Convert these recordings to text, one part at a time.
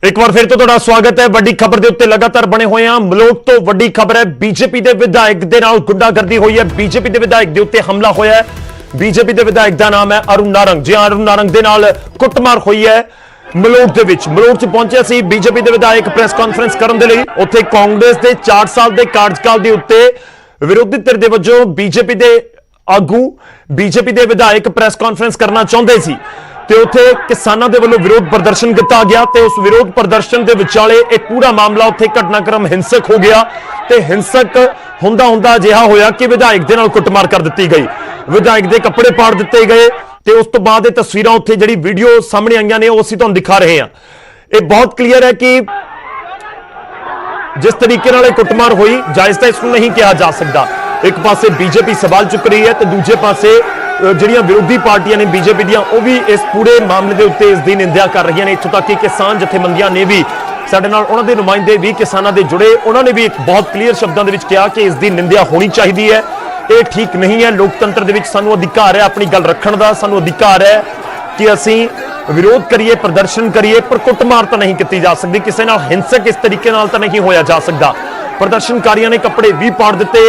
एक बार फिर तो तुहाडा स्वागत है। वड्डी खबर के उत्ते लगातार बने हुए हैं। मलोट तो वड्डी खबर है, बीजेपी के विधायक के नाल गुंडागर्दी हुई है। बीजेपी के विधायक के उत्ते हमला होया है। बीजेपी के विधायक का नाम है अरुण नारंग। जी हां, अरुण नारंग के नाल कुटमार हुई है मलोट के विच। मलोट च पहुंचे सी बीजेपी के विधायक प्रेस कॉन्फ्रेंस करने के लिए। उत्थे कांग्रेस के 4 साल के कार्यकाल के उत्ते विरोधी धिर के वजों बीजेपी के आगू बीजेपी के विधायक प्रेस कॉन्फ्रेंस करना चाहते सी ते उत्थे किसानां दे वल्लों विरोध प्रदर्शन किया गया ते उस विरोध प्रदर्शन के विचाले एक पूरा मामला उत्थे घटनाक्रम हिंसक हो गया ते हिंसक हुंदा हुंदा अजिहा होया कि विधायक दे नाल कुटमार कर दित्ती गई। विधायक दे कपड़े पाड़ दित्ते गए ते उस तो बाद ये तस्वीरां उत्थे जिहड़ी वीडियो सामने आईयां ने उसी तुहानूं दिखा रहे हैं। ये बहुत क्लीयर है कि जिस तरीके नाल कुटमार हुई जायज़ तां इसनूं नहीं कहा जा सकता। एक पासे बीजेपी सवाल चुक रही है तो दूजे पासे ਜਿਹੜੀਆਂ विरोधी पार्टियां ने बीजेपी ਦੀਆਂ ਉਹ भी इस पूरे मामले के उत्ते इसकी निंदा कर रही हैं। इत्थों तक कि किसान जथेबंदियां ने भी ਸਾਡੇ ਨਾਲ ਉਹਨਾਂ ਦੇ ਨੁਮਾਇੰਦੇ भी किसानों के जुड़े, उन्होंने भी एक बहुत क्लीयर शब्दों के कहा कि इसकी निंदा होनी चाहिए है। ये ठीक नहीं है। लोकतंत्र के सानू अधिकार है अपनी गल रखने का, सानू अधिकार है कि असी विरोध करिए, प्रदर्शन करिए, पर कुटमार तो नहीं की जा सकती। किसी नाल हिंसक इस तरीके नाल तो नहीं होया जा सकता। प्रदर्शनकारियों ने कपड़े भी पाड़ दिते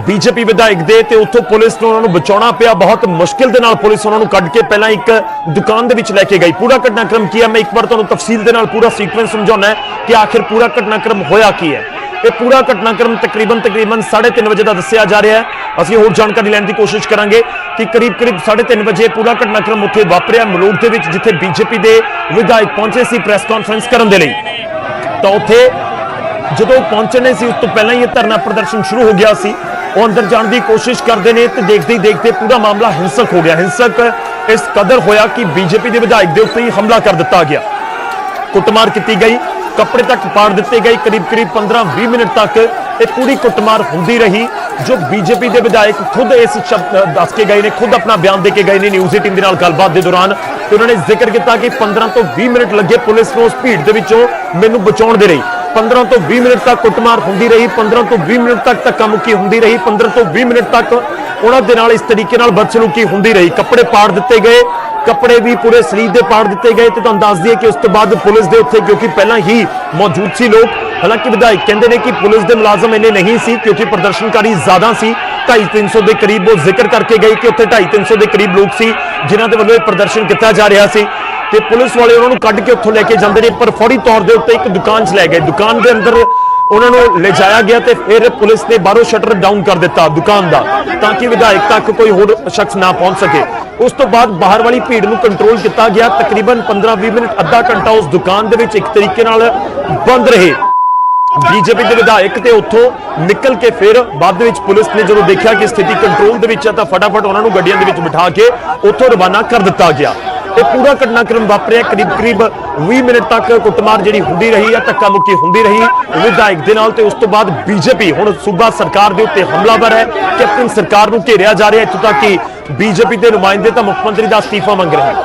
बीजेपी विधायक दे ते उत्थों पुलिस ने उन्होंने बचाना पिया। बहुत मुश्किल दे नाल पुलिस उन्होंने कढ़ के पहला एक दुकान दे विच लैके गई। पूरा घटनाक्रम की है मैं एक बार तुहानूं तफसील दे नाल पूरा सीक्वेंस समझाउणा है कि आखिर पूरा घटनाक्रम होया की है। ये पूरा घटनाक्रम तकरीबन 3:30 बजे का दस्सिया जा रहा है। असीं होर जानकारी लैण दी कोशिश करांगे कि करीब 3:30 बजे पूरा घटनाक्रम उत्थे वापरिया मलोट दे विच, जिथे बीजेपी के विधायक पहुंचे सी प्रेस कॉन्फ्रेंस करने के लिए। तो उत्थे जदों पहुंचने सी उस तो पहला ही ये धरना प्रदर्शन शुरू हो गया सी। वो अंदर जाने की कोशिश करते हैं तो देखते ही देखते पूरा मामला हिंसक हो गया। हिंसक इस कदर होया कि बीजेपी के विधायक के उत्ते ही हमला कर दिता गया। कुटमार की गई, कपड़े तक पाड़ दिते गए। करीब 15-20 मिनट तक ये पूरी कुटमार होंदी रही। जो बीजेपी के विधायक खुद इस शब्द दस के गए ने, खुद अपना बयान दे के गए ने न्यूज़ 18 के नाल गलबात के दौरान। तो उन्होंने जिक्र किया कि 15 तो 20 मिनट लगे पुलिस को उस भीड़ के विचों मैनूं बचाउण दे रही। 15 तो 20 मिनट तक कुटमार होंदी रही। 15 तो 20 मिनट तक धक्का मुक्की होंदी रही। 15 तो 20 मिनट तक उन्हां दे नाल इस तरीके नाल बदसलूकी होंदी रही। कपड़े पाड़ दिते गए, कपड़े भी पूरे शरीर दे पाड़ दिते गए। तो तुहानूं दस दईए कि उस तो बाद पुलिस दे उत्थे क्योंकि पहला ही मौजूद सी लोग, हालांकि विधायक कहते हैं कि पुलिस के मुलाजम इन्ने नहीं सी क्योंकि प्रदर्शनकारी ज्यादा सी। 250-300 के करीब वो जिक्र करके गई कि उत्थे 250-300 के करीब लोग सी जिन्हां दे वल्लों प्रदर्शन किया जा रहा सी। ते पुलिस वाले उन्होंने कढ़ के उत्थों लैके जाते हैं, पर फौरी तौर के उत्ते एक दुकान च लै गए। दुकान के अंदर उन्होंने ले जाया गया तो फिर पुलिस ने बाहरों शटर डाउन कर दिता दुकान का, ताकि विधायक तक कोई होर शख्स ना पहुंच सके। उस तो बाद बाहर वाली भीड़ को कंट्रोल किया गया। तकरीबन 15-20 मिनट अद्धा घंटा उस दुकान के एक तरीके नाल बंद रहे बीजेपी के विधायक। ते उत्थों निकल के फिर बाद विच पुलिस ने जो देखा कि स्थिति कंट्रोल दे विच है तो फटाफट उन्होंने गड्डियां दे विच बिठा के उत्थों रवाना कर दिता गया। ये पूरा घटनाक्रम वापरिया। करीब 20 मिनट तक कुटमार जिहड़ी हुंदी रही है, धक्का मुक्की हुंदी रही विधायक दे नाल। ते उस तो बाद बीजेपी हुण सूबा सरकार दे उत्ते हमलावर है। कैप्टन सरकार नूं घेरिया जा रहा है। इत्थों तक कि बीजेपी के नुमाइंदे तो मुख्यमंत्री का अस्तीफा मंग रहे हैं।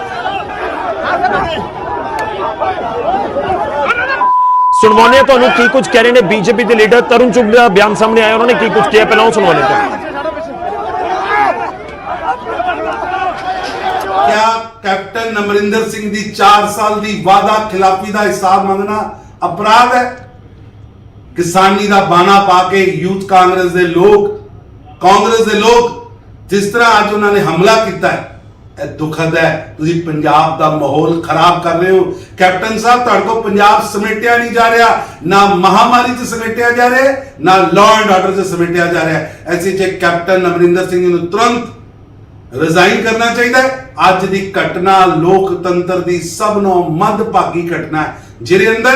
सुनवाने तो की कुछ कह रहे हैं बीजेपी के लीडर तरुण चुग का बयान सामने आया, उन्होंने की कुछ किया पहला वो सुनवाने तो। क्या कैप्टन अमरिंदर सिंह दी 4 साल दी वादा खिलाफी का हिसाब मंगना अपराध है? किसानी का बाना पा के यूथ कांग्रेस के लोग जिस तरह आज उन्होंने हमला किया है, दुखद है। तुसी पंजाब का माहौल खराब कर रहे हो। कैप्टन साहब तुहाडे को पंजाब समेटिया नहीं जा रहा, ना महामारी से समेटिया जा रहा है, ना लॉ एंड ऑर्डर से समेटिया जा रहा है। ऐसे च कैप्टन अमरिंदर सिंह नूं तुरंत रिजाइन करना चाहिए। अज की घटना लोकतंत्र की सबनों मंदभागी घटना है, जिहदे अंदर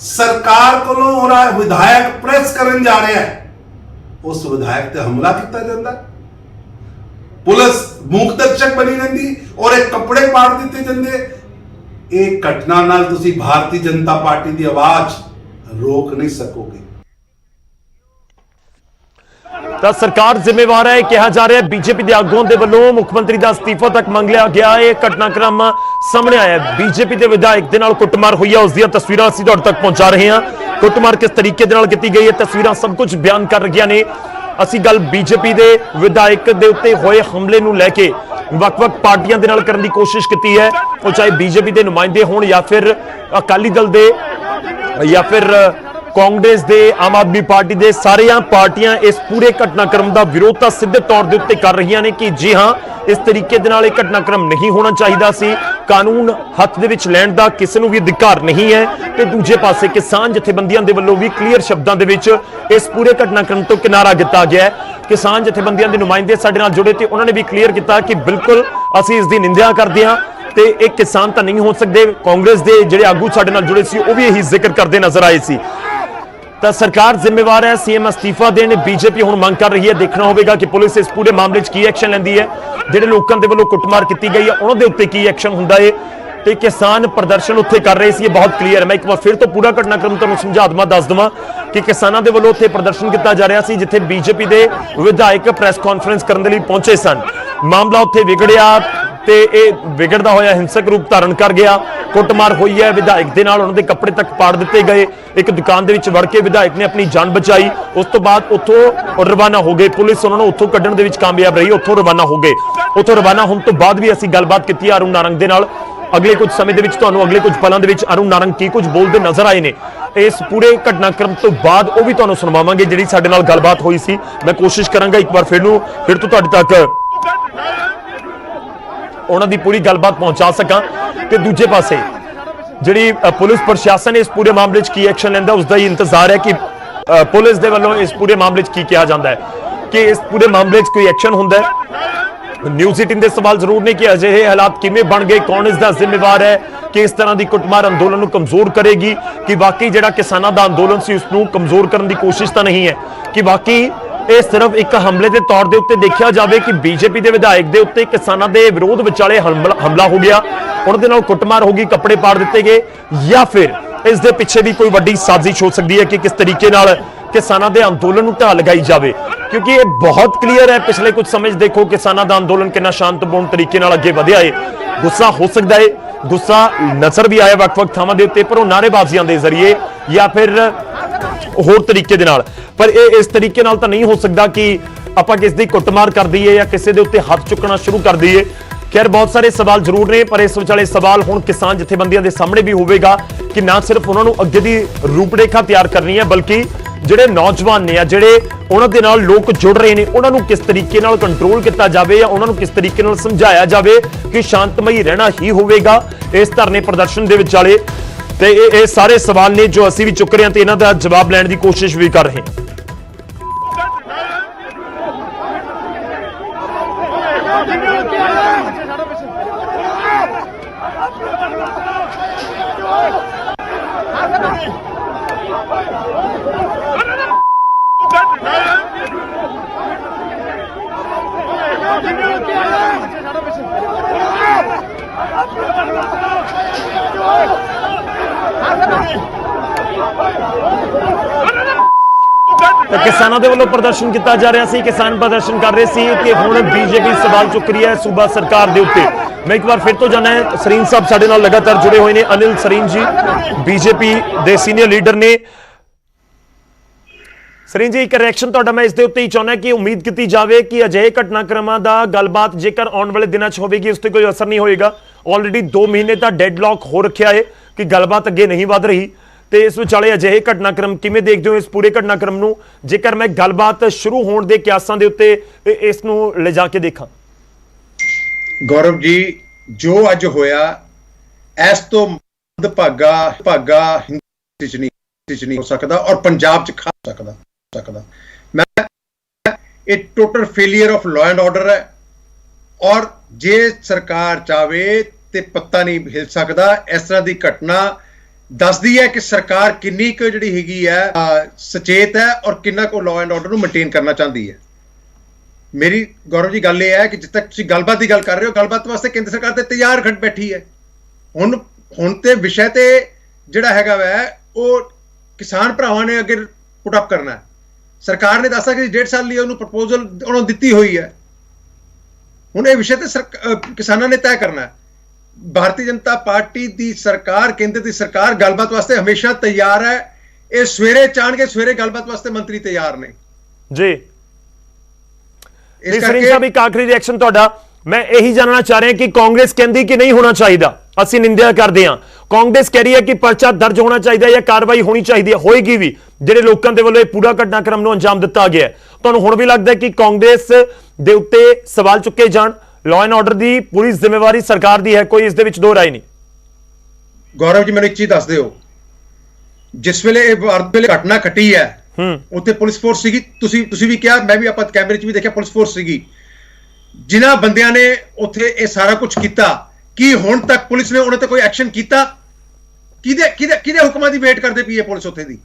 सरकार कोलों विधायक प्रेस करन जा रहा है, उस विधायक ते हमला किया जाता है। पुलिस मूक दर्शक बनी रही और एक कपड़े पाड़ दिते जाते। एक घटना नाल तुसी भारतीय जनता पार्टी की आवाज रोक नहीं सकोगे। तो सरकार जिम्मेवार है कहा जा रहा है। बीजेपी के आगुओं के वलों मुख्यमंत्री का अस्तीफा तक मंग लिया गया है। घटनाक्रम सामने आया। बीजेपी के विधायक के नाल कुटमार हुई है, उसकी तस्वीरें असीं तुहाडे तक पहुंचा रहे हैं। कुटमार किस तरीके दे नाल की गई है, तस्वीरें सब कुछ बयान कर रही ने। असीं गल बीजेपी के विधायक के उत्ते होए हमले नूं लैके ਵੱਖ-ਵੱਖ ਪਾਰਟੀਆਂ ਦੇ ਨਾਲ ਕਰਨ ਦੀ ਕੋਸ਼ਿਸ਼ ਕੀਤੀ ਹੈ, ਉਹ ਚਾਹੇ ਬੀਜੇਪੀ ਦੇ ਨੁਮਾਇੰਦੇ ਹੋਣ ਜਾਂ ਫਿਰ ਅਕਾਲੀ ਦਲ ਦੇ ਜਾਂ ਫਿਰ ਕਾਂਗਰਸ ਦੇ, ਆਮ ਆਦਮੀ ਪਾਰਟੀ ਦੇ, ਸਾਰੀਆਂ ਪਾਰਟੀਆਂ ਇਸ ਪੂਰੇ ਘਟਨਾਕ੍ਰਮ ਦਾ ਵਿਰੋਧ ਤਾਂ ਸਿੱਧੇ ਤੌਰ ਦੇ ਉੱਤੇ ਕਰ ਰਹੀਆਂ ਨੇ ਕਿ ਜੀ ਹਾਂ, ਇਸ ਤਰੀਕੇ ਦੇ ਨਾਲ ਇਹ ਘਟਨਾਕ੍ਰਮ ਨਹੀਂ ਹੋਣਾ ਚਾਹੀਦਾ ਸੀ, ਕਾਨੂੰਨ ਹੱਥ ਦੇ ਵਿੱਚ ਲੈਣ ਦਾ ਕਿਸੇ ਨੂੰ ਵੀ ਅਧਿਕਾਰ ਨਹੀਂ ਹੈ। ਤੇ ਦੂਜੇ ਪਾਸੇ ਕਿਸਾਨ ਜਥੇਬੰਦੀਆਂ ਦੇ ਵੱਲੋਂ ਵੀ ਕਲੀਅਰ ਸ਼ਬਦਾਂ ਦੇ ਵਿੱਚ ਇਸ ਪੂਰੇ ਘਟਨਾਕ੍ਰਮ ਤੋਂ ਕਿਨਾਰਾ ਕੀਤਾ ਗਿਆ ਹੈ। ਕਿਸਾਨ ਜਥੇਬੰਦੀਆਂ ਦੇ ਨੁਮਾਇੰਦੇ ਸਾਡੇ ਨਾਲ ਜੁੜੇ ਤੇ ਉਹਨਾਂ ਨੇ ਵੀ ਕਲੀਅਰ ਕੀਤਾ ਕਿ ਬਿਲਕੁਲ ਅਸੀਂ ਇਸ ਦੀ ਨਿੰਦਿਆ ਕਰਦੇ ਹਾਂ ਤੇ ਇਹ ਕਿਸਾਨ ਤਾਂ ਨਹੀਂ ਹੋ ਸਕਦੇ। ਕਾਂਗਰਸ ਦੇ ਜਿਹੜੇ ਆਗੂ ਸਾਡੇ ਨਾਲ ਜੁੜੇ ਸੀ ਉਹ ਵੀ ਇਹੀ ਜ਼ਿਕਰ ਕਰਦੇ ਨਜ਼ਰ ਆਏ ਸੀ। ਤਾਂ ਸਰਕਾਰ ਜ਼ਿੰਮੇਵਾਰ ਹੈ, ਸੀਐਮ ਅਸਤੀਫਾ ਦੇਣ, ਬੀਜੇਪੀ ਹੁਣ ਮੰਗ ਕਰ ਰਹੀ ਹੈ। ਦੇਖਣਾ ਹੋਵੇਗਾ ਕਿ ਪੁਲਿਸ ਇਸ ਪੂਰੇ ਮਾਮਲੇ 'ਚ ਕੀ ਐਕਸ਼ਨ ਲੈਂਦੀ ਹੈ, ਜਿਹੜੇ ਲੋਕਾਂ ਦੇ ਵੱਲੋਂ ਕੁੱਟਮਾਰ ਕੀਤੀ ਗਈ ਹੈ ਉਹਨਾਂ ਦੇ ਉੱਤੇ ਕੀ ਐਕਸ਼ਨ ਹੁੰਦਾ ਹੈ। ਤੇ ਕਿਸਾਨ ਪ੍ਰਦਰਸ਼ਨ ਉੱਥੇ ਕਰ ਰਹੇ ਸੀ, ਇਹ ਬਹੁਤ ਕਲੀਅਰ ਹੈ। ਮੈਂ ਇੱਕ ਵਾਰ ਫਿਰ ਤੋਂ ਪੂਰਾ ਘਟਨਾਕ੍ਰਮ ਤੁਹਾਨੂੰ ਸਮਝਾ ਦਵਾਂ, ਦੱਸ ਦਵਾਂ ਕਿ ਕਿਸਾਨਾਂ ਦੇ ਵੱਲੋਂ ਉੱਥੇ ਪ੍ਰਦਰਸ਼ਨ ਕੀਤਾ ਜਾ ਰਿਹਾ ਸੀ, ਜਿੱਥੇ ਬੀਜੇਪੀ ਦੇ ਵਿਧਾਇਕ ਪ੍ਰੈਸ ਕਾਨਫਰੰਸ ਕਰਨ ਦੇ ਲਈ ਪਹੁੰਚੇ ਸਨ। ਮਾਮਲਾ ਉੱਥੇ ਵਿਗੜਿਆ ਤੇ ਇਹ ਵਿਗੜਦਾ ਹੋਇਆ ਹਿੰਸਕ ਰੂਪ ਧਾਰਨ ਕਰ ਗਿਆ। ਕੁੱਟਮਾਰ ਹੋਈ ਹੈ, ਵਿਧਾਇਕ ਦੇ ਨਾਲ ਉਹਨਾਂ ਦੇ ਕੱਪੜੇ ਤੱਕ ਪਾੜ ਦਿੱਤੇ ਗਏ। ਇੱਕ ਦੁਕਾਨ ਦੇ ਵਿੱਚ ਵੜ ਕੇ ਵਿਧਾਇਕ ਨੇ ਆਪਣੀ ਜਾਨ ਬਚਾਈ। ਉਸ ਤੋਂ ਬਾਅਦ ਉੱਥੋਂ ਰਵਾਨਾ ਹੋ ਗਏ, ਪੁਲਿਸ ਉਹਨਾਂ ਨੂੰ ਉੱਥੋਂ ਕੱਢਣ ਦੇ ਵਿੱਚ ਕਾਮਯਾਬ ਰਹੀ, ਉੱਥੋਂ ਰਵਾਨਾ ਹੋ ਗਏ। ਉੱਥੋਂ ਰਵਾਨਾ ਹੋਣ ਤੋਂ ਬਾਅਦ ਵੀ ਅਸੀਂ ਗੱਲਬਾਤ ਕੀਤੀ ਅਰੁਣ ਨਾਰੰਗ ਦੇ ਨਾਲ। ਅਗਲੇ ਕੁਝ ਸਮੇਂ ਦੇ ਵਿੱਚ ਤੁਹਾਨੂੰ ਅਗਲੇ ਕੁਝ ਪਲਾਂ ਦੇ ਵਿੱਚ ਅਰੁਣ ਨਾਰੰਗ ਕੀ ਕੁਝ ਬੋਲਦੇ ਨਜ਼ਰ ਆਏ ਨੇ ਇਸ ਪੂਰੇ ਘਟਨਾਕ੍ਰਮ ਤੋਂ ਬਾਅਦ, ਉਹ ਵੀ ਤੁਹਾਨੂੰ ਸੁਣਾਵਾਂਗੇ ਜਿਹੜੀ ਸਾਡੇ ਨਾਲ ਗੱਲਬਾਤ ਹੋਈ ਸੀ। ਮੈਂ ਕੋਸ਼ਿਸ਼ ਕਰਾਂਗਾ ਇੱਕ ਵਾਰ ਫਿਰ ਤੋਂ ਤੁਹਾਡੇ ਤੱਕ ਉਹਨਾਂ ਦੀ ਪੂਰੀ ਗੱਲਬਾਤ ਪਹੁੰਚਾ ਸਕਾਂ। ਤੇ ਦੂਜੇ ਪਾਸੇ ਜਿਹੜੀ ਪੁਲਿਸ ਪ੍ਰਸ਼ਾਸਨ ਇਸ ਪੂਰੇ ਮਾਮਲੇ 'ਚ ਕੀ ਐਕਸ਼ਨ ਲੈਂਦਾ ਉਸ ਦਾ ਹੀ ਇੰਤਜ਼ਾਰ ਹੈ ਕਿ ਪੁਲਿਸ ਦੇ ਵੱਲੋਂ ਇਸ ਪੂਰੇ ਮਾਮਲੇ 'ਚ ਕੀ ਕਿਹਾ ਜਾਂਦਾ ਹੈ, ਕਿ ਇਸ ਪੂਰੇ ਮਾਮਲੇ 'ਚ ਕੋਈ ਐਕਸ਼ਨ ਹੁੰਦਾ ਹੈ। ਨਿਊਜ਼ 18 ਦੇ ਸਵਾਲ ਜ਼ਰੂਰ ਨੇ ਕਿ ਅਜਿਹੇ ਹਾਲਾਤ ਕਿਵੇਂ ਬਣ ਗਏ, ਕੌਣ ਇਸ ਦਾ ਜ਼ਿੰਮੇਵਾਰ ਹੈ, ਕਿ ਇਸ ਤਰ੍ਹਾਂ ਦੀ ਕੁੱਟਮਾਰ ਅੰਦੋਲਨ ਨੂੰ ਕਮਜ਼ੋਰ ਕਰੇਗੀ, ਕਿ ਵਾਕਈ ਜਿਹੜਾ ਕਿਸਾਨਾਂ ਦਾ ਅੰਦੋਲਨ ਸੀ ਉਸ ਨੂੰ ਕਮਜ਼ੋਰ ਕਰਨ ਦੀ ਕੋਸ਼ਿਸ਼ ਤਾਂ ਨਹੀਂ ਹੈ, ਕਿ ਵਾਕਈ ਇਹ ਸਿਰਫ ਇੱਕ ਹਮਲੇ ਦੇ ਤੌਰ ਦੇ ਉੱਤੇ ਦੇਖਿਆ ਜਾਵੇ ਕਿ ਬੀਜੇਪੀ ਦੇ ਵਿਧਾਇਕ ਦੇ ਉੱਤੇ ਕਿਸਾਨਾਂ ਦੇ ਵਿਰੋਧ ਵਿਚਾਲੇ ਹਮਲਾ ਹੋ ਗਿਆ, ਉਹਨਾਂ ਦੇ ਨਾਲ ਕੁੱਟਮਾਰ ਹੋ ਗਈ, ਕੱਪੜੇ ਪਾੜ ਦਿੱਤੇ ਗਏ, ਜਾਂ ਫਿਰ ਇਸ ਦੇ ਪਿੱਛੇ ਵੀ ਕੋਈ ਵੱਡੀ ਸਾਜ਼ਿਸ਼ ਹੋ ਸਕਦੀ ਹੈ ਕਿ ਕਿਸ ਤਰੀਕੇ ਨਾਲ ਕਿਸਾਨਾਂ ਦੇ ਅੰਦੋਲਨ ਨੂੰ ਢਾਹ ਲਗਾਈ ਜਾਵੇ। ਕਿਉਂਕਿ ਇਹ ਬਹੁਤ ਕਲੀਅਰ ਹੈ, ਪਿਛਲੇ ਕੁਝ ਸਮੇਂ 'ਚ ਦੇਖੋ ਕਿਸਾਨਾਂ ਦਾ ਅੰਦੋਲਨ ਕਿੰਨਾ ਸ਼ਾਂਤਪੂਰਨ ਤਰੀਕੇ ਨਾਲ ਅੱਗੇ ਵਧਿਆ ਹੈ। ਗੁੱਸਾ ਹੋ ਸਕਦਾ ਹੈ, ਗੁੱਸਾ ਨਜ਼ਰ ਵੀ ਆਇਆ ਵੱਖ-ਵੱਖ ਥਾਵਾਂ ਦੇ ਉੱਤੇ, ਪਰ ਉਹ ਨਾਅਰੇਬਾਜ਼ੀਆਂ ਦੇ ਜ਼ਰੀਏ ਜਾਂ ਫਿਰ ਹੋਰ ਤਰੀਕੇ ਦੇ ਨਾਲ, ਪਰ ਇਹ ਇਸ ਤਰੀਕੇ ਨਾਲ ਤਾਂ ਨਹੀਂ ਹੋ ਸਕਦਾ ਕਿ ਆਪਾਂ ਕਿਸ ਦੀ ਕੁੱਟਮਾਰ ਕਰ ਦਈਏ ਜਾਂ ਕਿਸੇ ਦੇ ਉੱਤੇ ਹੱਥ ਚੁੱਕਣਾ ਸ਼ੁਰੂ ਕਰ ਦਈਏ। ਖੈਰ ਬਹੁਤ ਸਾਰੇ ਸਵਾਲ ਜ਼ਰੂਰ ਨੇ, ਪਰ ਇਸ ਵਿਚਾਲੇ ਸਵਾਲ ਹੁਣ ਕਿਸਾਨ ਜਥੇਬੰਦੀਆਂ ਦੇ ਸਾਹਮਣੇ ਵੀ ਹੋਵੇਗਾ ਕਿ ਨਾ ਸਿਰਫ ਉਹਨਾਂ ਨੂੰ ਅੱਗੇ ਦੀ ਰੂਪਰੇਖਾ ਤਿਆਰ ਕਰਨੀ ਹੈ, ਬਲਕਿ ਜਿਹੜੇ ਨੌਜਵਾਨ ਨੇ ਆ, ਜਿਹੜੇ ਉਹਨਾਂ ਦੇ ਨਾਲ ਲੋਕ ਜੁੜ ਰਹੇ ਨੇ, ਉਹਨਾਂ ਨੂੰ ਕਿਸ ਤਰੀਕੇ ਨਾਲ ਕੰਟਰੋਲ ਕੀਤਾ ਜਾਵੇ ਜਾਂ ਉਹਨਾਂ ਨੂੰ ਕਿਸ ਤਰੀਕੇ ਨਾਲ ਸਮਝਾਇਆ ਜਾਵੇ ਕਿ ਸ਼ਾਂਤਮਈ ਰਹਿਣਾ ਹੀ ਹੋਵੇਗਾ ਇਸ ਧਰਨੇ ਪ੍ਰਦਰਸ਼ਨ ਦੇ ਵਿਚਾਲੇ। ਤੇ ਇਹ ਸਾਰੇ ਸਵਾਲ ਨੇ ਜੋ ਅਸੀਂ ਵੀ ਚੁੱਕ ਰਹੇ ਹਾਂ ਤੇ ਇਹਨਾਂ ਦਾ ਜਵਾਬ ਲੈਣ ਦੀ ਕੋਸ਼ਿਸ਼ ਵੀ ਕਰ ਰਹੇ ਹਾਂ। ਕਿਸਾਨਾਂ ਦੇ ਵੱਲੋਂ ਪ੍ਰਦਰਸ਼ਨ ਕੀਤਾ ਜਾ ਰਿਹਾ ਸੀ, ਕਿਸਾਨ ਪ੍ਰਦਰਸ਼ਨ ਕਰ ਰਹੇ ਸੀ ਕਿ ਹੁਣ ਬੀਜੇਪੀ ਸਵਾਲ ਚੁੱਕ ਰਹੀ ਹੈ ਸੂਬਾ ਸਰਕਾਰ ਦੇ ਉੱਤੇ। ਮੈਂ ਇੱਕ ਵਾਰ ਫਿਰ ਤੋਂ ਜਾਣਾ ਹੈ, ਸਰੀਨ ਸਾਹਿਬ ਸਾਡੇ ਨਾਲ ਲਗਾਤਾਰ ਜੁੜੇ ਹੋਏ ਨੇ, ਅਨਿਲ ਸਰੀਨ ਜੀ ਬੀਜੇਪੀ ਦੇ ਸੀਨੀਅਰ ਲੀਡਰ ਨੇ। ਸਰੀਨ ਜੀ, ਇੱਕ ਰਿਐਕਸ਼ਨ ਤੁਹਾਡਾ ਮੈਂ ਇਸ ਦੇ ਉੱਤੇ ਹੀ ਚਾਹੁੰਦਾ ਕਿ ਉਮੀਦ ਕੀਤੀ ਜਾਵੇ ਕਿ ਅਜਿਹੇ ਘਟਨਾਕ੍ਰਮਾਂ ਦਾ ਗੱਲਬਾਤ ਜੇਕਰ ਆਉਣ ਵਾਲੇ ਦਿਨਾਂ 'ਚ ਹੋਵੇਗੀ ਉਸ ਤੇ ਕੋਈ ਅਸਰ ਨਹੀਂ ਹੋਏਗਾ। ਆਲਰੇਡੀ 2 ਮਹੀਨੇ ਤਾਂ ਡੈਡਲੌਕ ਹੋ ਰੱਖਿਆ ਹੈ ਕਿ ਗੱਲਬਾਤ ਅੱਗੇ ਨਹੀਂ ਵਧ ਰਹੀ, ਤੇ ਇਸ ਵਿਚਾਲੇ ਅਜਿਹੇ ਘਟਨਾਕ੍ਰਮ ਕਿਵੇਂ ਦੇਖਦੇ ਹੋ ਇਸ ਪੂਰੇ ਘਟਨਾਕ੍ਰਮ ਨੂੰ, ਜੇਕਰ ਮੈਂ ਗੱਲਬਾਤ ਸ਼ੁਰੂ ਹੋਣ ਦੇ ਕਿਆਸਾਂ ਦੇ ਉੱਤੇ ਇਸ ਨੂੰ ਲਿਜਾ ਕੇ ਦੇਖਾਂ? ਗੌਰਵ ਜੀ, ਜੋ ਅੱਜ ਹੋਇਆ ਇਸ ਤੋਂ ਭਾਗਾ ਹਿੰਦੁਸਤਾਨ ਨਹੀਂ ਹੋ ਸਕਦਾ ਔਰ ਪੰਜਾਬ 'ਚ ਖਾ ਸਕਦਾ। ਮੈਂ ਇਹ total failure of law and order ਹੈ, ਔਰ ਜੇ ਸਰਕਾਰ ਚਾਵੇ ਤੇ ਪੱਤਾ ਨਹੀਂ ਹਿਲ ਸਕਦਾ। ਇਸ ਤਰ੍ਹਾਂ ਦੀ ਘਟਨਾ ਦੱਸਦੀ ਹੈ ਕਿ ਸਰਕਾਰ ਕਿੰਨੀ ਕੁ ਜਿਹੜੀ ਹੈਗੀ ਹੈ ਸੁਚੇਤ ਹੈ ਔਰ ਕਿੰਨਾ ਕੁ ਲਾਅ ਐਂਡ ਆਰਡਰ ਨੂੰ ਮੇਨਟੇਨ ਕਰਨਾ ਚਾਹੁੰਦੀ ਹੈ। ਮੇਰੀ ਗੌਰਵ ਜੀ ਗੱਲ ਇਹ ਹੈ ਕਿ ਜਿੱਦ ਤੱਕ ਤੁਸੀਂ ਗੱਲਬਾਤ ਦੀ ਗੱਲ ਕਰ ਰਹੇ ਹੋ, ਗੱਲਬਾਤ ਵਾਸਤੇ ਕੇਂਦਰ ਸਰਕਾਰ ਤੇ ਤਿਆਰ ਖੜ ਬੈਠੀ ਹੈ। ਹੁਣ ਤੇ ਵਿਸ਼ੇ ਤੇ ਜਿਹੜਾ ਹੈਗਾ ਵੈ ਉਹ ਕਿਸਾਨ ਭਰਾਵਾਂ ਨੇ ਅੱਗੇ ਪੁੱਟ ਅਪ ਕਰਨਾ ਹੈ। ਸਰਕਾਰ ਨੇ ਦੱਸਿਆ ਕਿ 1.5 ਸਾਲ ਲਈ ਉਹਨੂੰ ਪ੍ਰਪੋਜ਼ਲ ਉਹਨਾਂ ਨੂੰ ਦਿੱਤੀ ਹੋਈ ਹੈ। ਹੁਣ ਇਹ ਵਿਸ਼ੇ ਤੇ ਕਿਸਾਨਾਂ ਨੇ ਤੈਅ ਕਰਨਾ ਹੈ। ਭਾਰਤੀ ਜਨਤਾ ਪਾਰਟੀ ਦੀ ਸਰਕਾਰ, ਕੇਂਦਰ ਦੀ ਸਰਕਾਰ ਗੱਲਬਾਤ ਵਾਸਤੇ ਹਮੇਸ਼ਾ ਤਿਆਰ ਹੈ। ਇਹ ਸਵੇਰੇ ਚਾਹਣਗੇ, ਸਵੇਰੇ ਗੱਲਬਾਤ ਵਾਸਤੇ ਮੰਤਰੀ ਤਿਆਰ ਨੇ ਜੀ। ਸਰੀਨ ਸਾਹਿਬ, ਇੱਕ ਆਖਰੀ ਰਿਐਕਸ਼ਨ ਤੁਹਾਡਾ। मैं यही जानना चाह रहा कि कांग्रेस कहती कि नहीं होना चाहिए, ਅਸੀਂ ਨਿੰਦਿਆ ਕਰਦੇ ਹਾਂ। ਕਾਂਗਰਸ ਕਹਿ ਰਹੀ ਹੈ ਕਿ ਪਰਚਾ ਦਰਜ ਹੋਣਾ ਚਾਹੀਦਾ ਜਾਂ ਕਾਰਵਾਈ ਹੋਣੀ ਚਾਹੀਦੀ ਹੈ, ਹੋਏਗੀ ਵੀ, ਜਿਹੜੇ ਲੋਕਾਂ ਦੇ ਵੱਲੋਂ ਇਹ ਪੂਰਾ ਘਟਨਾਕ੍ਰਮ ਨੂੰ ਅੰਜਾਮ ਦਿੱਤਾ ਗਿਆ। ਤੁਹਾਨੂੰ ਹੁਣ ਵੀ ਲੱਗਦਾ ਹੈ ਕਿ ਕਾਂਗਰਸ ਦੇ ਉੱਤੇ ਸਵਾਲ ਚੁੱਕੇ ਜਾਣ? ਲਾਅ ਐਂਡ ਆਰਡਰ ਦੀ ਪੂਰੀ ਜ਼ਿੰਮੇਵਾਰੀ ਸਰਕਾਰ ਦੀ ਹੈ, ਕੋਈ ਇਸ ਦੇ ਵਿੱਚ ਦੋ ਰਾਏ ਨਹੀਂ। ਗੌਰਵ ਜੀ ਮੈਨੂੰ ਇੱਕ ਚੀਜ਼ ਦੱਸ ਦਿਓ, ਜਿਸ ਵੇਲੇ ਇਹ ਘਟਨਾ ਘਟੀ ਹੈ ਉੱਥੇ ਪੁਲਿਸ ਫੋਰਸ ਸੀਗੀ, ਤੁਸੀਂ ਵੀ ਕਿਹਾ, ਮੈਂ ਵੀ ਆਪਾਂ ਕੈਮਰੇ 'ਚ ਵੀ ਦੇਖਿਆ, ਪੁਲਿਸ ਫੋਰਸ ਸੀਗੀ। ਜਿਨ੍ਹਾਂ ਬੰਦਿਆਂ ਨੇ ਉੱਥੇ ਇਹ ਸਾਰਾ ਕੁਝ ਕੀਤਾ, ਕੀ ਹੁਣ ਤੱਕ ਪੁਲਿਸ ਨੇ ਉਹਨਾਂ ਤੇ ਕੋਈ ਐਕਸ਼ਨ ਕੀਤਾ? ਕਿਹਦੇ ਹੁਕਮਾਂ ਦੀ ਵੇਟ ਕਰਦੇ ਪਈ ਹੈ ਪੁਲਿਸ ਉੱਥੇ ਦੀ?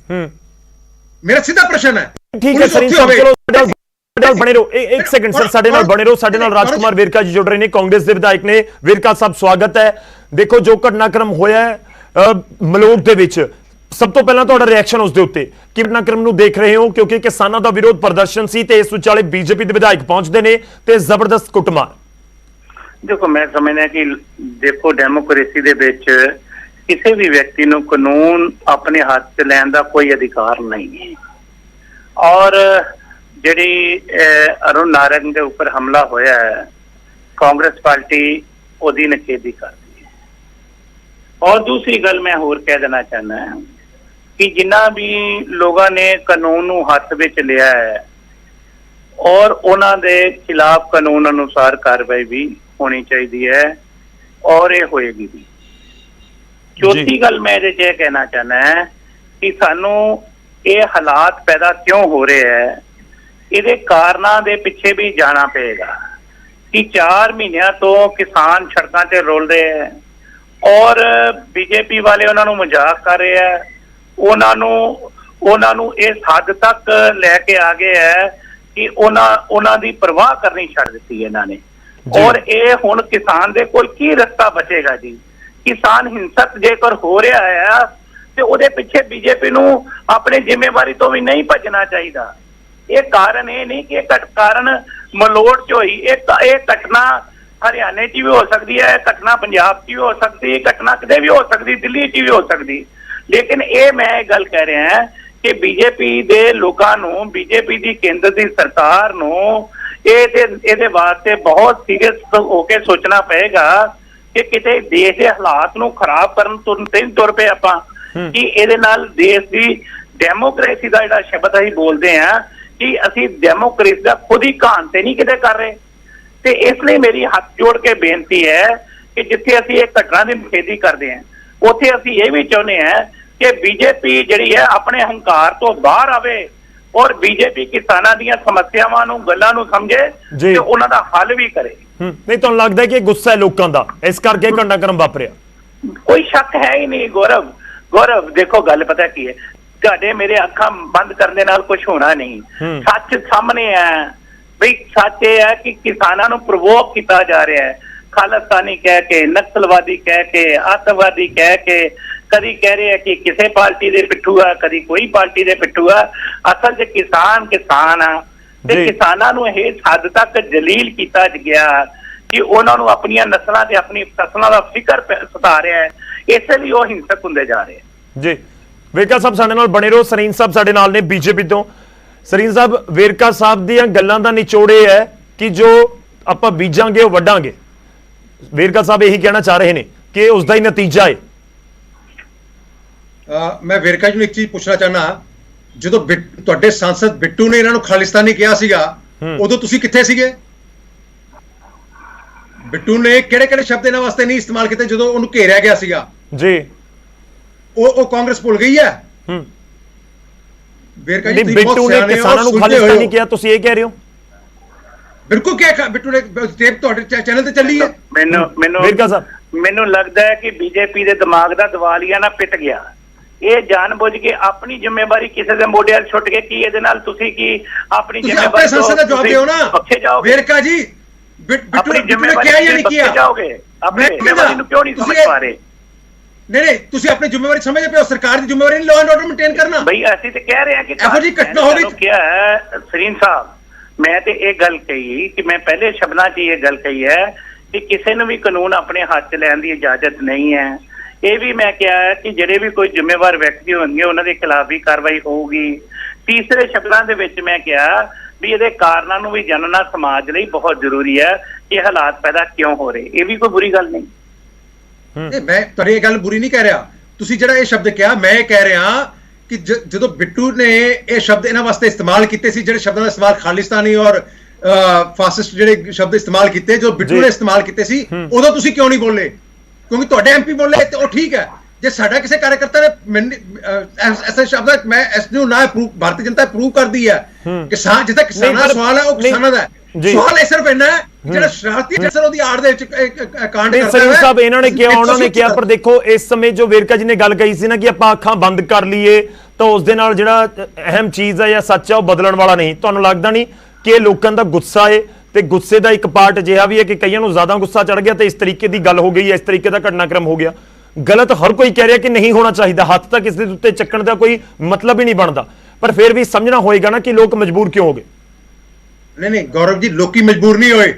ਮੇਰਾ ਸਿੱਧਾ ਪ੍ਰਸ਼ਨ ਹੈ। ਠੀਕ ਹੈ ਸਰ, ਚਲੋ ਬਣੇ ਰਹੋ, ਇੱਕ ਸੈਕਿੰਡ ਸਰ, ਸਾਡੇ ਨਾਲ ਬਣੇ ਰਹੋ। ਸਾਡੇ ਨਾਲ ਰਾਜਕੁਮਾਰ ਵੇਰਕਾ ਜੀ ਜੁੜ ਰਹੇ ਨੇ, ਕਾਂਗਰਸ ਦੇ ਵਿਧਾਇਕ ਨੇ। ਵੇਰਕਾ ਸਾਹਿਬ ਸਵਾਗਤ ਹੈ। ਦੇਖੋ ਜੋ ਘਟਨਾਕ੍ਰਮ ਹੋਇਆ ਮਲੋਟ ਦੇ ਵਿੱਚ, ਸਭ ਤੋਂ ਪਹਿਲਾਂ ਤੁਹਾਡਾ ਰਿਐਕਸ਼ਨ ਉਸ ਦੇ ਉੱਤੇ, ਕਿ ਘਟਨਾਕ੍ਰਮ ਨੂੰ ਦੇਖ ਰਹੇ ਹੋ? ਕਿਉਂਕਿ ਕਿਸਾਨਾਂ ਦਾ ਵਿਰੋਧ ਪ੍ਰਦਰਸ਼ਨ ਸੀ ਤੇ ਇਸ ਵਿਚਾਲੇ ਬੀਜੇਪੀ ਦੇ ਵਿਧਾਇਕ ਪਹੁੰਚਦੇ ਨੇ ਤੇ ਜ਼ਬਰਦਸਤ ਕੁੱਟਮਾਰ। ਦੇਖੋ ਮੈਂ ਸਮਝਦਾ ਕਿ ਦੇਖੋ ਡੈਮੋਕ੍ਰੇਸੀ ਦੇ ਵਿੱਚ ਕਿਸੇ ਵੀ ਵਿਅਕਤੀ ਨੂੰ ਕਾਨੂੰਨ ਆਪਣੇ ਹੱਥ 'ਚ ਲੈਣ ਦਾ ਕੋਈ ਅਧਿਕਾਰ ਨਹੀਂ ਹੈ। ਔਰ ਜਿਹੜੀ ਅਰੁਣ ਨਾਰੰਗ ਦੇ ਉੱਪਰ ਹਮਲਾ ਹੋਇਆ ਹੈ, ਕਾਂਗਰਸ ਪਾਰਟੀ ਉਹਦੀ ਨਿਖੇਧੀ ਕਰਦੀ ਹੈ। ਔਰ ਦੂਸਰੀ ਗੱਲ ਮੈਂ ਹੋਰ ਕਹਿ ਦੇਣਾ ਚਾਹੁੰਦਾ ਹਾਂ ਕਿ ਜਿਨ੍ਹਾਂ ਵੀ ਲੋਕਾਂ ਨੇ ਕਾਨੂੰਨ ਨੂੰ ਹੱਥ ਵਿੱਚ ਲਿਆ ਹੈ ਔਰ ਉਹਨਾਂ ਦੇ ਖਿਲਾਫ ਕਾਨੂੰਨ ਅਨੁਸਾਰ ਕਾਰਵਾਈ ਵੀ ਹੋਣੀ ਚਾਹੀਦੀ ਹੈ ਔਰ ਇਹ ਹੋਏਗੀ ਵੀ। ਚੌਥੀ ਗੱਲ ਮੈਂ ਇਹਦੇ 'ਚ ਇਹ ਕਹਿਣਾ ਚਾਹੁੰਦਾ ਹੈ ਕਿ ਸਾਨੂੰ ਇਹ ਹਾਲਾਤ ਪੈਦਾ ਕਿਉਂ ਹੋ ਰਹੇ ਹੈ, ਇਹਦੇ ਕਾਰਨਾਂ ਦੇ ਪਿੱਛੇ ਵੀ ਜਾਣਾ ਪਏਗਾ। ਕਿ 4 ਮਹੀਨਿਆਂ ਤੋਂ ਕਿਸਾਨ ਸੜਕਾਂ ਤੇ ਰੋਲ ਰਹੇ ਹੈ ਔਰ ਬੀਜੇਪੀ ਵਾਲੇ ਉਹਨਾਂ ਨੂੰ ਮਜ਼ਾਕ ਕਰ ਰਹੇ ਹੈ, ਉਹਨਾਂ ਨੂੰ ਇਸ ਹੱਦ ਤੱਕ ਲੈ ਕੇ ਆ ਗਏ ਹੈ ਕਿ ਉਹਨਾਂ ਦੀ ਪਰਵਾਹ ਕਰਨੀ ਛੱਡ ਦਿੱਤੀ ਇਹਨਾਂ ਨੇ। ਔਰ ਇਹ ਹੁਣ ਕਿਸਾਨ ਦੇ ਕੋਲ ਕੀ ਰਸਤਾ ਬਚੇਗਾ ਜੀ? ਕਿਸਾਨ ਹਿੰਸਕ ਜੇਕਰ ਹੋ ਰਿਹਾ ਹੈ ਤੇ ਉਹਦੇ ਪਿੱਛੇ ਬੀਜੇਪੀ ਨੂੰ ਆਪਣੀ ਜ਼ਿੰਮੇਵਾਰੀ ਤੋਂ ਵੀ ਨਹੀਂ ਭੱਜਣਾ ਚਾਹੀਦਾ। ਇਹ ਕਾਰਨ ਇਹ ਨਹੀਂ ਕਿ ਕਾਰਨ ਮਲੋਟ 'ਚ ਹੋਈ, ਇਹ ਘਟਨਾ ਹਰਿਆਣੇ 'ਚ ਵੀ ਹੋ ਸਕਦੀ ਹੈ, ਘਟਨਾ ਪੰਜਾਬ 'ਚ ਵੀ ਹੋ ਸਕਦੀ, ਘਟਨਾ ਕਿਤੇ ਵੀ ਹੋ ਸਕਦੀ, ਦਿੱਲੀ 'ਚ ਵੀ ਹੋ ਸਕਦੀ। ਲੇਕਿਨ ਇਹ ਮੈਂ ਇਹ ਗੱਲ ਕਹਿ ਰਿਹਾ ਹਾਂ ਕਿ ਬੀਜੇਪੀ ਦੇ ਲੋਕਾਂ ਨੂੰ, ਬੀਜੇਪੀ ਦੀ ਕੇਂਦਰ ਦੀ ਸਰਕਾਰ ਨੂੰ ਇਹਦੇ ਵਾਸਤੇ ਬਹੁਤ ਸੀਰੀਅਸ ਹੋ ਕੇ ਸੋਚਣਾ ਪਏਗਾ ਕਿ ਕਿਤੇ ਦੇਸ਼ ਦੇ ਹਾਲਾਤ ਨੂੰ ਖਰਾਬ ਕਰਨ ਤੁਰ ਪਏ ਆਪਾਂ, ਕਿ ਇਹਦੇ ਨਾਲ ਦੇਸ਼ ਦੀ ਡੈਮੋਕ੍ਰੇਸੀ ਦਾ ਜਿਹੜਾ ਸ਼ਬਦ ਅਸੀਂ ਬੋਲਦੇ ਹਾਂ ਕਿ ਅਸੀਂ ਡੈਮੋਕ੍ਰੇਸੀ ਦਾ ਖੁਦ ਹੀ ਘਾਣ ਤੇ ਨਹੀਂ ਕਿਤੇ ਕਰ ਰਹੇ। ਤੇ ਇਸ ਲਈ ਮੇਰੀ ਹੱਥ ਜੋੜ ਕੇ ਬੇਨਤੀ ਹੈ ਕਿ ਜਿੱਥੇ ਅਸੀਂ ਇਹ ਘਟਨਾ ਦੀ ਨਿਖੇਧੀ ਕਰਦੇ ਹਾਂ, ਉੱਥੇ ਅਸੀਂ ਇਹ ਵੀ ਚਾਹੁੰਦੇ ਹਾਂ ਕਿ ਬੀਜੇਪੀ ਜਿਹੜੀ ਹੈ ਆਪਣੇ ਹੰਕਾਰ ਤੋਂ ਬਾਹਰ ਆਵੇ ਔਰ ਬੀਜੇਪੀ ਕਿਸਾਨਾਂ ਦੀਆਂ ਸਮੱਸਿਆਵਾਂ ਨੂੰ, ਗੱਲਾਂ ਨੂੰ ਸਮਝੇ ਤੇ ਉਹਨਾਂ ਦਾ ਹੱਲ ਵੀ ਕਰੇ। ਨਹੀਂ ਤੁਹਾਨੂੰ ਲੱਗਦਾ ਕਿ ਗੁੱਸਾ ਹੈ ਲੋਕਾਂ ਦਾ, ਇਸ ਕਰਕੇ ਘਟਨਾਕ੍ਰਮ ਵਾਪਰਿਆ? ਕੋਈ ਸ਼ੱਕ ਹੈ ਹੀ ਨਹੀਂ ਗੌਰਵ। ਦੇਖੋ ਗੱਲ ਪਤਾ ਕੀ ਹੈ, ਤੁਹਾਡੇ ਮੇਰੇ ਅੱਖਾਂ ਬੰਦ ਕਰਨ ਦੇ ਨਾਲ ਕੁਝ ਹੋਣਾ ਨਹੀਂ। ਸੱਚ ਸਾਹਮਣੇ ਹੈ ਬਈ। ਸੱਚ ਇਹ ਹੈ ਕਿ ਕਿਸਾਨਾਂ ਨੂੰ ਪ੍ਰਵੋਕ ਕੀਤਾ ਜਾ ਰਿਹਾ ਹੈ, ਖਾਲਿਸਤਾਨੀ ਕਹਿ ਕੇ, ਨਕਸਲਵਾਦੀ ਕਹਿ ਕੇ, ਅੱਤਵਾਦੀ ਕਹਿ ਕੇ। ਕਦੀ ਕਹਿ ਰਹੇ ਆ ਕਿ ਕਿਸੇ ਪਾਰਟੀ ਦੇ ਪਿੱਠੂ ਆ, ਕਦੀ ਕੋਈ ਪਾਰਟੀ ਦੇ ਪਿੱਠੂ ਆ। ਅਸਲ 'ਚ ਕਿਸਾਨ ਆ ਤੇ ਕਿਸਾਨਾਂ ਨੂੰ ਇਹ ਹੱਦ ਤੱਕ ਜਲੀਲ ਕੀਤਾ ਗਿਆ ਕਿ ਉਹਨਾਂ ਨੂੰ ਆਪਣੀਆਂ ਨਸਲਾਂ ਤੇ ਆਪਣੀ ਫਸਲਾਂ ਦਾ ਫਿਕਰ ਸਤਾ ਰਿਹਾ ਹੈ। ਇਸੇ ਲਈ ਉਹ ਹਿੰਸਕ ਹੁੰਦੇ ਜਾ ਰਹੇ ਜੀ। ਵੇਰਕਾ ਸਾਹਿਬ ਸਾਡੇ ਨਾਲ ਬਣੇ ਰਹੋ। ਸਰੀਨ ਸਾਹਿਬ ਸਾਡੇ ਨਾਲ ਨੇ ਬੀਜੇਪੀ ਤੋਂ। ਸਰੀਨ ਸਾਹਿਬ, ਵੇਰਕਾ ਸਾਹਿਬ ਦੀਆਂ ਗੱਲਾਂ ਦਾ ਨਿਚੋੜ ਇਹ ਹੈ ਕਿ ਜੋ ਆਪਾਂ ਬੀਜਾਂਗੇ ਉਹ ਵੱਢਾਂਗੇ। ਵੇਰਕਾ ਸਾਹਿਬ ਇਹੀ ਕਹਿਣਾ ਚਾਹ ਰਹੇ ਨੇ ਕਿ ਉਸ ਦਾ ਹੀ ਨਤੀਜਾ ਹੈ। ਮੈਂ ਵੇਰਕਾ ਜੀ ਨੂੰ ਇੱਕ ਚੀਜ਼ ਪੁੱਛਣਾ ਚਾਹਨਾ, ਜਦੋਂ ਤੁਹਾਡੇ ਸੰਸਦ ਬਿੱਟੂ ਨੇ ਇਹਨਾਂ ਨੂੰ ਖਾਲਿਸਤਾਨੀ ਕਿਹਾ ਸੀਗਾ, ਉਦੋਂ ਤੁਸੀਂ ਕਿੱਥੇ ਸੀਗੇ? ਬਿੱਟੂ ਨੇ ਕਿਹੜੇ ਸ਼ਬਦ ਇਹਨਾਂ ਵਾਸਤੇ ਨਹੀਂ ਇਸਤੇਮਾਲ ਕੀਤੇ ਜਦੋਂ ਉਹਨੂੰ ਘੇਰਿਆ ਗਿਆ ਸੀਗਾ ਜੀ? ਉਹ ਕਾਂਗਰਸ ਭੁੱਲ ਗਈ ਹੈ। ਵੇਰਕਾ ਜੀ, ਬਿੱਟੂ ਨੇ ਕਿਸਾਨਾਂ ਨੂੰ ਖਾਲਿਸਤਾਨੀ ਕਿਹਾ, ਤੁਸੀਂ ਇਹ ਕਹਿ ਰਹੇ ਹੋ? ਬਿਲਕੁਲ ਕਿਹਾ। ਬਿੱਟੂ ਨੇ ਟੇਪ ਤੁਹਾਡੇ ਚੈਨਲ ਤੇ ਚੱਲੀ ਹੈ। ਮੈਨੂੰ ਲੱਗਦਾ ਹੈ ਕਿ ਬੀਜੇਪੀ ਦੇ ਦਿਮਾਗ ਦਾ ਦਿਵਾਲੀਆ ਨਾ ਪਿੱਟ ਗਿਆ। ਇਹ ਜਾਣਬੁੱਝ ਕੇ ਆਪਣੀ ਜ਼ਿੰਮੇਵਾਰੀ ਕਿਸੇ ਦੇ ਮੋਢੇ 'ਤੇ ਛੁੱਟ ਕੇ ਕੀ ਇਹਦੇ ਨਾਲ ਤੁਸੀਂ ਕੀ ਆਪਣੀ ਜ਼ਿੰਮੇਵਾਰੀ ਸੰਸਦ ਦਾ ਜਵਾਬ ਦਿਓ ਨਾ ਵੇਰਕਾ ਜੀ। ਬਿੱਟੂ ਨੇ ਕਿਹਾ ਜਾਂ ਨਹੀਂ ਕਿਹਾ? ਜਾਓਗੇ ਆਪਣੀ ਜ਼ਿੰਮੇਵਾਰੀ ਨੂੰ ਕਿਉਂ ਨਹੀਂ ਸਮਝ ਪਾ ਰਹੇ? ਨਹੀਂ, ਤੁਸੀਂ ਆਪਣੀ ਜ਼ਿੰਮੇਵਾਰੀ ਸਮਝਦੇ ਪਏ ਹੋ, ਸਰਕਾਰ ਦੀ ਜ਼ਿੰਮੇਵਾਰੀ ਨਹੀਂ ਲਾਅ ਐਂਡ ਆਰਡਰ ਮੇਨਟੇਨ ਕਰਨਾ। ਬਈ ਅਸੀਂ ਤੇ ਕਹਿ ਰਹੇ ਹਾਂ ਕਿ ਇਹੋ ਜਿਹੀ ਘਟਨਾ ਹੋ ਗਈ। ਕਿਹਾ ਹੈ ਸਰੀਨ ਸਾਹਿਬ, ਮੈਂ ਤੇ ਇਹ ਗੱਲ ਕਹੀ ਕਿ ਮੈਂ ਪਹਿਲੇ ਸ਼ਬਦਾਂ 'ਚ ਇਹ ਗੱਲ ਕਹੀ ਹੈ ਕਿ ਕਿਸੇ ਨੂੰ ਵੀ ਕਾਨੂੰਨ ਆਪਣੇ ਹੱਥ 'ਚ ਲੈਣ ਦੀ ਇਜਾਜ਼ਤ ਨਹੀਂ ਹੈ। ਇਹ ਵੀ ਮੈਂ ਕਿਹਾ ਹੈ ਕਿ ਜਿਹੜੇ ਵੀ ਕੋਈ ਜ਼ਿੰਮੇਵਾਰ ਵਿਅਕਤੀ ਹੋਣਗੇ ਉਹਨਾਂ ਦੇ ਖਿਲਾਫ ਵੀ ਕਾਰਵਾਈ ਹੋਊਗੀ। ਤੀਸਰੇ ਸ਼ਬਦਾਂ ਦੇ ਵਿੱਚ ਮੈਂ ਕਿਹਾ ਵੀ ਇਹਦੇ ਕਾਰਨਾਂ ਨੂੰ ਵੀ ਜਾਣਨਾ ਸਮਾਜ ਲਈ ਬਹੁਤ ਜ਼ਰੂਰੀ ਹੈ ਕਿ ਇਹ ਹਾਲਾਤ ਪੈਦਾ ਕਿਉਂ ਹੋ ਰਹੇ। ਇਹ ਵੀ ਕੋਈ ਬੁਰੀ ਗੱਲ ਨਹੀਂ। ਮੈਂ ਤੁਹਾਡੀ ਇਹ ਗੱਲ ਬੁਰੀ ਨਹੀਂ ਕਹਿ ਰਿਹਾ। ਤੁਸੀਂ ਜਿਹੜਾ ਇਹ ਸ਼ਬਦ ਕਿਹਾ, ਮੈਂ ਇਹ ਕਹਿ ਰਿਹਾ ਕਿ ਜਦੋਂ ਬਿੱਟੂ ਨੇ ਇਹ ਸ਼ਬਦ ਇਹਨਾਂ ਵਾਸਤੇ ਇਸਤੇਮਾਲ ਕੀਤੇ ਸੀ, ਜਿਹੜੇ ਸ਼ਬਦਾਂ ਦਾ ਇਸਤੇਮਾਲ ਖਾਲਿਸਤਾਨੀ ਔਰ ਫਾਸਿਸਟ ਜਿਹੜੇ ਸ਼ਬਦ ਇਸਤੇਮਾਲ ਕੀਤੇ, ਜੋ ਬਿੱਟੂ ਨੇ ਇਸਤੇਮਾਲ ਕੀਤੇ ਸੀ, ਉਦੋਂ ਤੁਸੀਂ ਕਿਉਂ ਨਹੀਂ ਬੋਲੇ? ਕਿਉਂਕਿ ਤੁਹਾਡੇ ਐਮਪੀ ਬੋਲੇ ਤੇ ਉਹ ਠੀਕ ਹੈ। ਜੇ ਸਾਡਾ ਕਿਸੇ ਕਾਰਜਕਰਤਾ ਨੇ ਐਸੇ ਸ਼ਬਦ, ਮੈਂ ਇਸ ਨੂੰ ਨਾ ਭਾਰਤੀ ਜਨਤਾ ਪ੍ਰੂਵ ਕਰਦੀ ਹੈ। ਕਿਸਾਨ ਜਿੱਦਾਂ ਕਿਸਾਨਾਂ ਦਾ ਸਵਾਲ ਹੈ, ਉਹ ਕਿਸਾਨਾਂ ਦਾ ਸਵਾਲ ਇਹ ਸਿਰਫ ਇੰਨਾ ਹੈ ਜਿਹੜਾ ਸ਼ਰਾਰਤੀ ਅਨਸਰ ਉਹਦੀ ਆੜ ਦੇ ਵਿੱਚ ਕਾਂਡ ਕਰਦਾ ਹੈ। ਸਾਹਿਬ ਇਹਨਾਂ ਨੇ ਕਿਹਾ ਪਰ ਦੇਖੋ ਇਸ ਸਮੇਂ ਜੋ ਵੇਰਕਾ ਜੀ ਨੇ ਗੱਲ ਕਹੀ ਸੀ ਨਾ ਕਿ ਆਪਾਂ ਅੱਖਾਂ ਬੰਦ ਕਰ ਲਈਏ ਤਾਂ ਉਸ ਦੇ ਨਾਲ ਜਿਹੜਾ ਅਹਿਮ ਚੀਜ਼ ਹੈ ਜਾਂ ਸੱਚ ਹੈ ਉਹ ਬਦਲਣ ਵਾਲਾ ਨਹੀਂ। ਤੁਹਾਨੂੰ ਲੱਗਦਾ ਨਹੀਂ ਕਿ ਇਹ ਲੋਕਾਂ ਦਾ ਗੁੱਸਾ ਹੈ ਤੇ ਗੁੱਸੇ ਦਾ ਇੱਕ ਪਾਰਟ ਅਜਿਹਾ ਵੀ ਹੈ ਕਿ ਕਈਆਂ ਨੂੰ ਜ਼ਿਆਦਾ ਗੁੱਸਾ ਚੜ ਗਿਆ ਤੇ ਇਸ ਤਰੀਕੇ ਦੀ ਗੱਲ ਹੋ ਗਈ ਹੈ, ਇਸ ਤਰੀਕੇ ਦਾ ਘਟਨਾਕ੍ਰਮ ਹੋ ਗਿਆ। ਗਲਤ ਹਰ ਕੋਈ ਕਹਿ ਰਿਹਾ ਕਿ ਨਹੀਂ ਹੋਣਾ ਚਾਹੀਦਾ, ਹੱਥ ਤੱਕ ਇਸ ਦੇ ਉੱਤੇ ਚੱਕਣ ਦਾ ਕੋਈ ਮਤਲਬ ਹੀ ਨਹੀਂ ਬਣਦਾ, ਪਰ ਫਿਰ ਵੀ ਸਮਝਣਾ ਹੋਏਗਾ ਨਾ ਕਿ ਲੋਕ ਮਜਬੂਰ ਕਿਉਂ ਹੋ ਗਏ। ਨਹੀਂ ਗੌਰਵ ਜੀ, ਲੋਕੀ ਮਜਬੂਰ ਨਹੀਂ ਹੋਏ।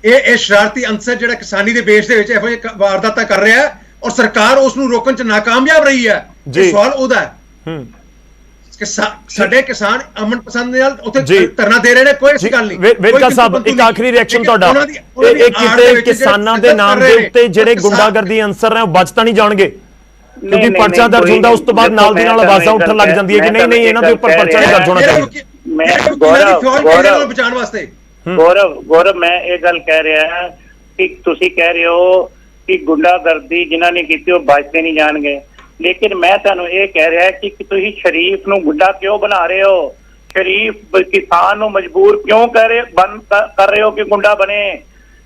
ਇਹ ਸ਼ਰਾਰਤੀ ਅੰਸਰ ਜਿਹੜਾ ਕਿਸਾਨੀ ਦੇ ਬੇਸ ਦੇ ਵਿੱਚ ਇਹੋ ਜਿਹੀ ਵਾਰਦਾਤਾਂ ਕਰ ਰਿਹਾ ਹੈ ਔਰ ਸਰਕਾਰ ਉਸ ਨੂੰ ਰੋਕਣ ਚ ਨਾਕਾਮਯਾਬ ਰਹੀ ਹੈ। ਇਹ ਸਵਾਲ ਉਹਦਾ ਹੈ ਕਿ ਸਾਡੇ ਕਿਸਾਨ ਅਮਨ ਪਸੰਦ ਨਾਲ ਉੱਥੇ ਧਰਨਾ ਦੇ ਰਹੇ ਨੇ, ਕੋਈ ਐਸੀ ਗੱਲ ਨਹੀਂ। ਵੇਰਕਾ ਸਾਹਿਬ, ਇੱਕ ਆਖਰੀ ਰਿਐਕਸ਼ਨ ਤੁਹਾਡਾ, ਇਹ ਕਿਤੇ ਕਿਸਾਨਾਂ ਦੇ ਨਾਮ ਦੇ ਉੱਤੇ ਜਿਹੜੇ ਗੁੰਡਾਗਰਦੀ ਅੰਸਰ ਨੇ ਉਹ ਬਚ ਤਾਂ ਨਹੀਂ ਜਾਣਗੇ? ਕਿਉਂਕਿ ਪਰਚਾ ਦਰਜ ਹੁੰਦਾ ਉਸ ਤੋਂ ਬਾਅਦ ਨਾਲ ਦੀ ਨਾਲ ਆਵਾਜ਼ਾਂ ਉੱਠਣ ਲੱਗ ਜਾਂਦੀ ਹੈ ਕਿ ਨਹੀਂ ਇਹਨਾਂ ਦੇ ਉੱਪਰ ਪਰਚਾ ਨਹੀਂ ਦਰਜ ਹੋਣਾ ਚਾਹੀਦਾ। ਬਚਾਉਣ ਵਾਸਤੇ ਗੌਰਵ ਮੈਂ ਇਹ ਗੱਲ ਕਹਿ ਰਿਹਾ ਕਿ ਤੁਸੀਂ ਕਹਿ ਰਹੇ ਹੋ ਕਿ ਗੁੰਡਾਗਰਦੀ ਜਿਨ੍ਹਾਂ ਨੇ ਕੀਤੀ ਉਹ ਬਚਦੇ ਨਹੀਂ ਜਾਣਗੇ, ਲੇਕਿਨ ਮੈਂ ਤੁਹਾਨੂੰ ਇਹ ਕਹਿ ਰਿਹਾ ਕਿ ਤੁਸੀਂ ਸ਼ਰੀਫ ਨੂੰ ਗੁੰਡਾ ਕਿਉਂ ਬਣਾ ਰਹੇ ਹੋ? ਸ਼ਰੀਫ ਕਿਸਾਨ ਨੂੰ ਮਜਬੂਰ ਕਿਉਂ ਕਰ ਰਹੇ ਹੋ ਕਿ ਗੁੰਡਾ ਬਣੇ?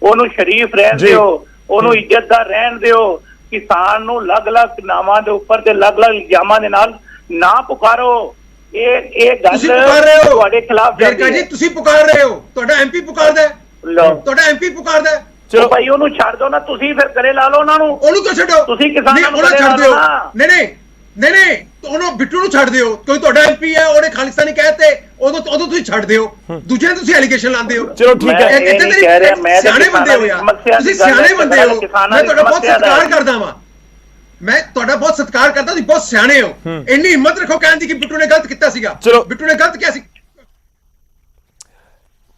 ਉਹਨੂੰ ਸ਼ਰੀਫ ਰਹਿਣ ਦਿਓ, ਉਹਨੂੰ ਇੱਜ਼ਤਦਾਰ ਰਹਿਣ ਦਿਓ। ਕਿਸਾਨ ਨੂੰ ਅਲੱਗ-ਅਲੱਗ ਨਾਵਾਂ ਦੇ ਉੱਪਰ ਤੇ ਅਲੱਗ-ਅਲੱਗ ਇਲਜ਼ਾਮਾਂ ਦੇ ਨਾਲ ਨਾ ਪੁਕਾਰੋ। ਇਹ ਗੱਲ ਤੁਹਾਡੇ ਖਿਲਾਫ ਜੀ ਤੁਸੀਂ ਪੁਕਾਰ ਰਹੇ ਹੋ, ਤੁਹਾਡਾ ਐਮਪੀ ਪੁਕਾਰਦਾ ਹੈ, ਤੁਹਾਡਾ ਐਮਪੀ ਪੁਕਾਰਦਾ ਹੈ। ਚਲੋ ਭਾਈ ਉਹਨੂੰ ਛੱਡ ਦਿਓ ਨਾ, ਤੁਸੀਂ ਫਿਰ ਕਰੇ ਲਾ ਲਓ ਉਹਨਾਂ ਨੂੰ। ਉਹਨੂੰ ਕਿਉਂ ਛੱਡੋ? ਤੁਸੀਂ ਕਿਸਾਨਾਂ ਨੂੰ ਛੱਡ ਦਿਓ। ਨਹੀਂ ਉਹਨੂੰ ਬਿੱਟੂ ਨੂੰ ਛੱਡ ਦਿਓ, ਕੋਈ ਤੁਹਾਡਾ ਐਮਪੀ ਹੈ, ਉਹਨੇ ਖਾਲਿਸਤਾਨੀ ਕਹਿਤੇ, ਉਦੋਂ ਤੁਸੀਂ ਛੱਡ ਦਿਓ। ਦੂਜੇ ਨੂੰ ਤੁਸੀਂ ਐਲੀਗੇਸ਼ਨ ਲਾਉਂਦੇ ਹੋ। ਚਲੋ ਠੀਕ ਹੈ, ਸਿਆਣੇ ਬੰਦੇ ਹੋ ਯਾਰ, ਤੁਸੀਂ ਸਿਆਣੇ ਬੰਦੇ ਹੋ। ਮੈਂ ਤੁਹਾਡਾ ਬਹੁਤ ਸਤਿਕਾਰ ਕਰਦਾ ਵਾਂ, ਮੈਂ ਤੁਹਾਡਾ ਬਹੁਤ ਸਤਿਕਾਰ ਕਰਦਾ, ਤੁਸੀਂ ਬਹੁਤ ਸਿਆਣੇ ਹੋ। ਇੰਨੀ ਹਿੰਮਤ ਰੱਖੋ ਕਹਿਣ ਦੀ ਕਿ ਬਿੱਟੂ ਨੇ ਗਲਤ ਕੀਤਾ ਸੀਗਾ। ਬਿੱਟੂ ਨੇ ਗਲਤ ਕਿਹਾ ਸੀ।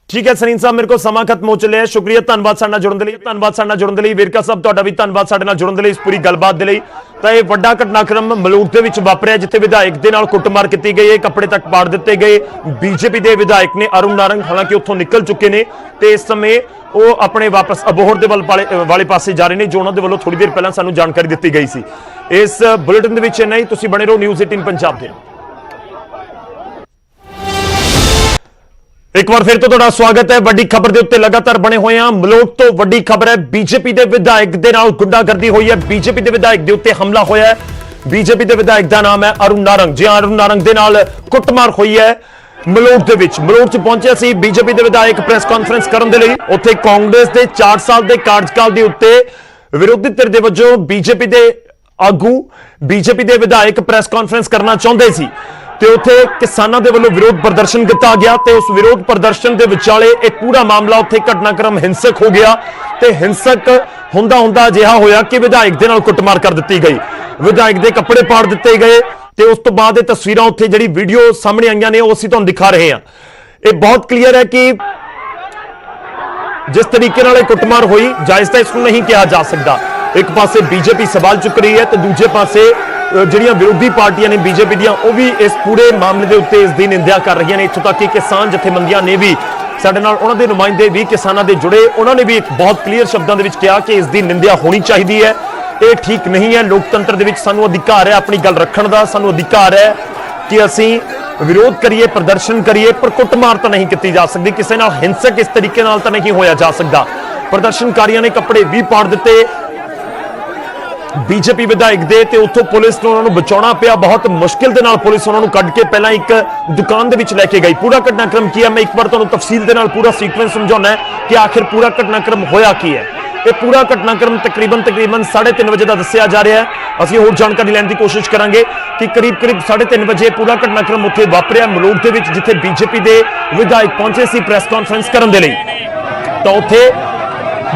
ਠੀਕ ਹੈ ਸਰੀਨ ਸਾਹਿਬ, ਮੇਰੇ ਕੋਲ ਸਮਾਂ ਖਤਮ ਹੋ ਚੱਲਿਆ। ਸ਼ੁਕਰੀਆ, ਧੰਨਵਾਦ ਸਾਡੇ ਨਾਲ ਜੁੜਨ ਦੇ ਲਈ। ਵੇਰਕਾ ਸਾਹਿਬ ਤੁਹਾਡਾ ਵੀ ਧੰਨਵਾਦ ਸਾਡੇ ਨਾਲ ਜੁੜਨ ਦੇ ਲਈ, ਇਸ ਪੂਰੀ ਗੱਲਬਾਤ ਦੇ ਲਈ। ਤਾਂ ਇਹ ਵੱਡਾ ਘਟਨਾਕ੍ਰਮ ਮਲੂਕ ਦੇ ਵਿੱਚ ਵਾਪਰਿਆ ਜਿੱਥੇ ਵਿਧਾਇਕ ਦੇ ਨਾਲ ਕੁੱਟਮਾਰ ਕੀਤੀ ਗਈ ਹੈ, ਕੱਪੜੇ ਤੱਕ ਪਾੜ ਦਿੱਤੇ ਗਏ। ਬੀਜੇਪੀ ਦੇ ਵਿਧਾਇਕ ਨੇ ਅਰੁਣ ਨਾਰੰਗ, ਹਾਲਾਂਕਿ ਉੱਥੋਂ ਨਿਕਲ ਚੁੱਕੇ ਨੇ ਤੇ ਇਸ ਸਮੇਂ ਉਹ ਆਪਣੇ ਵਾਪਸ ਅਬੋਹਰ ਦੇ ਵਾਲੇ ਪਾਸੇ ਜਾ ਰਹੇ ਨੇ, ਜੋ ਉਹਨਾਂ ਦੇ ਵੱਲੋਂ ਥੋੜੀ ਦੇਰ ਪਹਿਲਾਂ ਸਾਨੂੰ ਜਾਣਕਾਰੀ ਦਿੱਤੀ ਗਈ ਸੀ। ਇਸ ਬੁਲੇਟਿਨ ਦੇ ਵਿੱਚ ਇੰਨਾ ਹੀ। ਤੁਸੀਂ ਬਣੇ ਰਹੋ ਨਿਊਜ਼ 18 ਪੰਜਾਬ ਦੇ। ਇੱਕ ਵਾਰ ਫਿਰ ਤੋਂ ਤੁਹਾਡਾ ਸਵਾਗਤ ਹੈ। ਵੱਡੀ ਖਬਰ ਦੇ ਉੱਤੇ ਲਗਾਤਾਰ ਬਣੇ ਹੋਏ ਹਾਂ। ਮਲੋਟ ਤੋਂ ਵੱਡੀ ਖਬਰ ਹੈ, ਬੀਜੇਪੀ ਦੇ ਵਿਧਾਇਕ ਦੇ ਨਾਲ ਗੁੰਡਾਗਰਦੀ ਹੋਈ ਹੈ। ਬੀਜੇਪੀ ਦੇ ਵਿਧਾਇਕ ਦੇ ਉੱਤੇ ਹਮਲਾ ਹੋਇਆ ਹੈ। ਬੀਜੇਪੀ ਦੇ ਵਿਧਾਇਕ ਦਾ ਨਾਮ ਹੈ ਅਰੁਣ ਨਾਰੰਗ। ਜੀ ਅਰੁਣ ਨਾਰੰਗ ਦੇ ਨਾਲ ਕੁੱਟਮਾਰ ਹੋਈ ਹੈ ਮਲੋਟ ਦੇ ਵਿੱਚ। ਮਲੋਟ 'ਚ ਪਹੁੰਚਿਆ ਸੀ ਬੀਜੇਪੀ ਦੇ ਵਿਧਾਇਕ ਪ੍ਰੈਸ ਕਾਨਫਰੰਸ ਕਰਨ ਦੇ ਲਈ। ਉੱਥੇ ਕਾਂਗਰਸ ਦੇ 4 ਸਾਲ ਦੇ ਕਾਰਜਕਾਲ ਦੇ ਉੱਤੇ ਵਿਰੋਧੀ ਧਿਰ ਦੇ ਵਜੋਂ ਬੀਜੇਪੀ ਦੇ ਆਗੂ, ਬੀਜੇਪੀ ਦੇ ਵਿਧਾਇਕ ਪ੍ਰੈਸ ਕਾਨਫਰੰਸ ਕਰਨਾ ਚਾਹੁੰਦੇ ਸੀ ਤੇ ਉੱਥੇ ਕਿਸਾਨਾਂ ਦੇ ਵੱਲੋਂ ਵਿਰੋਧ ਪ੍ਰਦਰਸ਼ਨ ਕੀਤਾ ਗਿਆ ਤੇ ਉਸ ਵਿਰੋਧ ਪ੍ਰਦਰਸ਼ਨ ਦੇ ਵਿਚਾਲੇ ਇਹ ਪੂਰਾ ਮਾਮਲਾ ਉੱਥੇ ਘਟਨਾਕ੍ਰਮ ਹਿੰਸਕ ਹੋ ਗਿਆ ਤੇ ਹਿੰਸਕ ਹੁੰਦਾ ਅਜਿਹਾ ਹੋਇਆ ਕਿ ਵਿਧਾਇਕ ਦੇ ਨਾਲ ਕੁੱਟਮਾਰ ਕਰ ਦਿੱਤੀ ਗਈ। ਵਿਧਾਇਕ ਦੇ ਕੱਪੜੇ ਪਾੜ ਦਿੱਤੇ ਗਏ ਤੇ ਉਸ ਤੋਂ ਬਾਅਦ ਇਹ ਤਸਵੀਰਾਂ ਉੱਥੇ ਜਿਹੜੀ ਵੀਡੀਓ ਸਾਹਮਣੇ ਆਈਆਂ ਨੇ ਉਹ ਅਸੀਂ ਤੁਹਾਨੂੰ ਦਿਖਾ ਰਹੇ ਹਾਂ। ਇਹ ਬਹੁਤ ਕਲੀਅਰ ਹੈ ਕਿ ਜਿਸ ਤਰੀਕੇ ਨਾਲ ਇਹ ਕੁੱਟਮਾਰ ਹੋਈ, ਜਾਇਜ਼ ਤਾਂ ਇਸ ਨੂੰ ਨਹੀਂ ਕਿਹਾ ਜਾ ਸਕਦਾ। ਇੱਕ ਪਾਸੇ ਬੀਜੇਪੀ ਸਵਾਲ ਚੁੱਕ ਰਹੀ ਹੈ ਤੇ ਦੂਜੇ ਪਾਸੇ ਜਿਹੜੀਆਂ ਵਿਰੋਧੀ ਪਾਰਟੀਆਂ ਨੇ ਬੀਜੇਪੀ ਦੀਆਂ, ਉਹ ਵੀ ਇਸ ਪੂਰੇ ਮਾਮਲੇ ਦੇ ਉੱਤੇ ਇਸ ਦੀ ਨਿੰਦਿਆ ਕਰ ਰਹੀਆਂ ਨੇ। ਇੱਥੋਂ ਤੱਕ ਕਿ ਕਿਸਾਨ ਜਥੇਬੰਦੀਆਂ ਨੇ ਵੀ, ਸਾਡੇ ਨਾਲ ਉਹਨਾਂ ਦੇ ਨੁਮਾਇੰਦੇ ਵੀ ਕਿਸਾਨਾਂ ਦੇ ਜੁੜੇ, ਉਹਨਾਂ ਨੇ ਵੀ ਇੱਕ ਬਹੁਤ ਕਲੀਅਰ ਸ਼ਬਦਾਂ ਦੇ ਵਿੱਚ ਕਿਹਾ ਕਿ ਇਸ ਦੀ ਨਿੰਦਿਆ ਹੋਣੀ ਚਾਹੀਦੀ ਹੈ। ਇਹ ਠੀਕ ਨਹੀਂ ਹੈ। ਲੋਕਤੰਤਰ ਦੇ ਵਿੱਚ ਸਾਨੂੰ ਅਧਿਕਾਰ ਹੈ ਆਪਣੀ ਗੱਲ ਰੱਖਣ ਦਾ, ਸਾਨੂੰ ਅਧਿਕਾਰ ਹੈ ਕਿ ਅਸੀਂ ਵਿਰੋਧ ਕਰੀਏ, ਪ੍ਰਦਰਸ਼ਨ ਕਰੀਏ, ਪਰ ਕੁੱਟਮਾਰ ਤਾਂ ਨਹੀਂ ਕੀਤੀ ਜਾ ਸਕਦੀ। ਕਿਸੇ ਨਾਲ ਹਿੰਸਕ ਇਸ ਤਰੀਕੇ ਨਾਲ ਤਾਂ ਨਹੀਂ ਹੋਇਆ ਜਾ ਸਕਦਾ। ਪ੍ਰਦਰਸ਼ਨਕਾਰੀਆਂ ਨੇ ਕੱਪੜੇ ਵੀ ਪਾੜ ਦਿੱਤੇ ਬੀਜੇਪੀ ਵਿਧਾਇਕ ਦੇ ਤੇ ਉੱਥੋਂ ਪੁਲਿਸ ਨੂੰ ਉਹਨਾਂ ਨੂੰ ਬਚਾਉਣਾ ਪਿਆ। ਬਹੁਤ ਮੁਸ਼ਕਿਲ ਦੇ ਨਾਲ ਪੁਲਿਸ ਉਹਨਾਂ ਨੂੰ ਕੱਢ ਕੇ ਪਹਿਲਾਂ ਇੱਕ ਦੁਕਾਨ ਦੇ ਵਿੱਚ ਲੈ ਕੇ ਗਈ। ਪੂਰਾ ਘਟਨਾਕ੍ਰਮ ਕੀ ਹੈ, ਮੈਂ ਇੱਕ ਵਾਰ ਤੁਹਾਨੂੰ ਤਫਸੀਲ ਦੇ ਨਾਲ ਪੂਰਾ ਸੀਕੁਐਂਸ ਸਮਝਾਉਣਾ ਕਿ ਆਖਿਰ ਪੂਰਾ ਘਟਨਾਕ੍ਰਮ ਹੋਇਆ ਕੀ ਹੈ। ਇਹ ਪੂਰਾ ਘਟਨਾਕ੍ਰਮ ਤਕਰੀਬਨ 3:30 ਵਜੇ ਦਾ ਦੱਸਿਆ ਜਾ ਰਿਹਾ ਹੈ। ਅਸੀਂ ਹੋਰ ਜਾਣਕਾਰੀ ਲੈਣ ਦੀ ਕੋਸ਼ਿਸ਼ ਕਰਾਂਗੇ ਕਿ ਕਰੀਬ 3:30 ਵਜੇ ਪੂਰਾ ਘਟਨਾਕ੍ਰਮ ਉੱਥੇ ਵਾਪਰਿਆ ਮਲੋਟ ਦੇ ਵਿੱਚ, ਜਿੱਥੇ ਬੀਜੇਪੀ ਦੇ ਵਿਧਾਇਕ ਪਹੁੰਚੇ ਸੀ ਪ੍ਰੈਸ ਕਾਨਫਰੰਸ ਕਰਨ ਦੇ ਲਈ। ਤਾਂ ਉੱਥੇ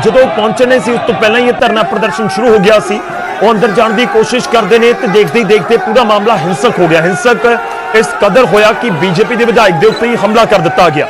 ਜਦੋਂ ਪਹੁੰਚਣੇ ਸੀ ਉਸ ਤੋਂ ਪਹਿਲਾਂ ਹੀ ਇਹ ਧਰਨਾ ਪ੍ਰਦਰਸ਼ਨ ਸ਼ੁਰੂ ਹੋ ਗਿਆ ਸੀ। ਉਹ ਅੰਦਰ ਜਾਣ ਦੀ ਕੋਸ਼ਿਸ਼ ਕਰਦੇ ਨੇ ਤੇ ਦੇਖਦੇ ਹੀ ਦੇਖਦੇ ਪੂਰਾ ਮਾਮਲਾ ਹਿੰਸਕ ਹੋ ਗਿਆ। ਹਿੰਸਕ ਇਸ ਕਦਰ ਹੋਇਆ ਕਿ ਬੀਜੇਪੀ ਦੇ ਵਿਧਾਇਕ ਦੇ ਉੱਤੇ ਹੀ ਹਮਲਾ ਕਰ ਦਿੱਤਾ ਗਿਆ।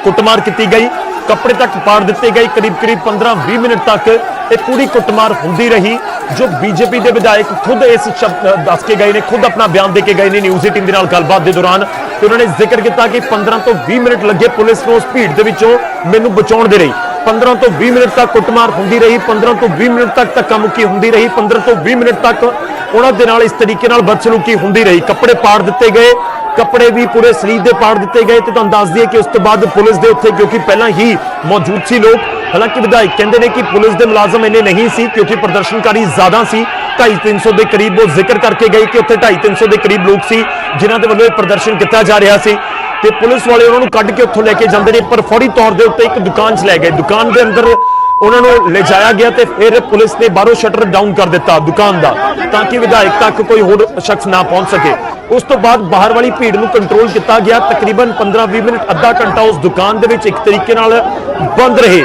ਕੁੱਟਮਾਰ ਕੀਤੀ ਗਈ, ਕੱਪੜੇ ਤੱਕ ਪਾੜ ਦਿੱਤੇ ਗਏ। ਕਰੀਬ 15-20 ਮਿੰਟ ਤੱਕ ਇਹ ਪੂਰੀ ਕੁੱਟਮਾਰ ਹੁੰਦੀ ਰਹੀ। ਜੋ ਬੀਜੇਪੀ ਦੇ ਵਿਧਾਇਕ ਖੁਦ ਇਸ ਸ਼ਬਦ ਦੱਸ ਕੇ ਗਏ ਨੇ, ਖੁਦ ਆਪਣਾ ਬਿਆਨ ਦੇ ਕੇ ਗਏ ਨੇ ਨਿਊਜ਼ 18 ਦੇ ਨਾਲ ਗੱਲਬਾਤ ਦੇ ਦੌਰਾਨ, ਤੇ ਉਹਨਾਂ ਨੇ ਜ਼ਿਕਰ ਕੀਤਾ ਕਿ 15 ਤੋਂ 20 ਮਿੰਟ ਲੱਗੇ ਪੁਲਿਸ ਨੂੰ ਉਸ ਭੀੜ ਦੇ ਵਿੱਚੋਂ ਮੈਨੂੰ ਬਚਾਉਣ ਦੇ ਲਈ। 15 ਤੋਂ 20 ਮਿੰਟ ਤੱਕ ਕੁੱਟਮਾਰ ਹੁੰਦੀ ਰਹੀ, 15 ਤੋਂ 20 ਮਿੰਟ ਤੱਕ ਧੱਕਾ ਮੁੱਕੀ ਹੁੰਦੀ ਰਹੀ, 15 ਤੋਂ 20 ਮਿੰਟ ਤੱਕ ਉਹਨਾਂ ਦੇ ਨਾਲ ਇਸ ਤਰੀਕੇ ਨਾਲ ਬਦਸਲੂਕੀ ਹੁੰਦੀ ਰਹੀ। ਕੱਪੜੇ ਪਾੜ ਦਿੱਤੇ ਗਏ, ਕੱਪੜੇ ਵੀ ਪੂਰੇ ਸਰੀਰ ਦੇ ਪਾੜ ਦਿੱਤੇ ਗਏ। ਤੇ ਤੁਹਾਨੂੰ ਦੱਸ ਦਈਏ ਕਿ ਉਸ ਤੋਂ ਬਾਅਦ ਪੁਲਿਸ ਦੇ ਉੱਤੇ, ਕਿਉਂਕਿ ਪਹਿਲਾਂ ਹੀ ਮੌਜੂਦ ਸੀ ਲੋਕ, ਹਾਲਾਂਕਿ ਵਿਧਾਇਕ ਕਹਿੰਦੇ ਨੇ ਕਿ ਪੁਲਿਸ ਦੇ ਮੁਲਾਜ਼ਮ ਇੰਨੇ ਨਹੀਂ ਸੀ ਕਿਉਂਕਿ ਪ੍ਰਦਰਸ਼ਨਕਾਰੀ ਜ਼ਿਆਦਾ ਸੀ। 250-300 ਦੇ ਕਰੀਬ ਉਹ ਜ਼ਿਕਰ ਕਰਕੇ ਗਏ ਕਿ ਉੱਥੇ 250-300 ਦੇ ਕਰੀਬ ਲੋਕ ਸੀ ਜਿਨ੍ਹਾਂ ਦੇ ਵੱਲੋਂ ਇਹ ਪ੍ਰਦਰਸ਼ਨ ਕੀਤਾ ਜਾ ਰਿਹਾ ਸੀ। ਤੇ ਪੁਲਿਸ ਵਾਲੇ ਉਹਨਾਂ ਨੂੰ ਕੱਢ ਕੇ ਉੱਥੋਂ ਲੈ ਕੇ ਜਾਂਦੇ ਨੇ, ਪਰ ਫੌਰੀ ਤੌਰ ਦੇ ਉੱਤੇ ਇੱਕ ਦੁਕਾਨ 'ਚ ਲੈ ਗਏ। ਦੁਕਾਨ ਦੇ ਅੰਦਰ ਉਹਨਾਂ ਨੂੰ ਲਿਜਾਇਆ ਗਿਆ ਤੇ ਫਿਰ ਪੁਲਿਸ ਨੇ ਬਾਹਰੋਂ ਸ਼ਟਰ ਡਾਊਨ ਕਰ ਦਿੱਤਾ ਦੁਕਾਨ ਦਾ, ਤਾਂ ਕਿ ਵਿਧਾਇਕ ਤੱਕ ਕੋਈ ਹੋਰ ਸ਼ਖਸ ਨਾ ਪਹੁੰਚ ਸਕੇ। ਉਸ ਤੋਂ ਬਾਅਦ ਬਾਹਰ ਵਾਲੀ ਭੀੜ ਨੂੰ ਕੰਟਰੋਲ ਕੀਤਾ ਗਿਆ। ਤਕਰੀਬਨ 15-20 ਮਿੰਟ, ਅੱਧਾ ਘੰਟਾ ਉਸ ਦੁਕਾਨ ਦੇ ਵਿੱਚ ਇੱਕ ਤਰੀਕੇ ਨਾਲ ਬੰਦ ਰਹੇ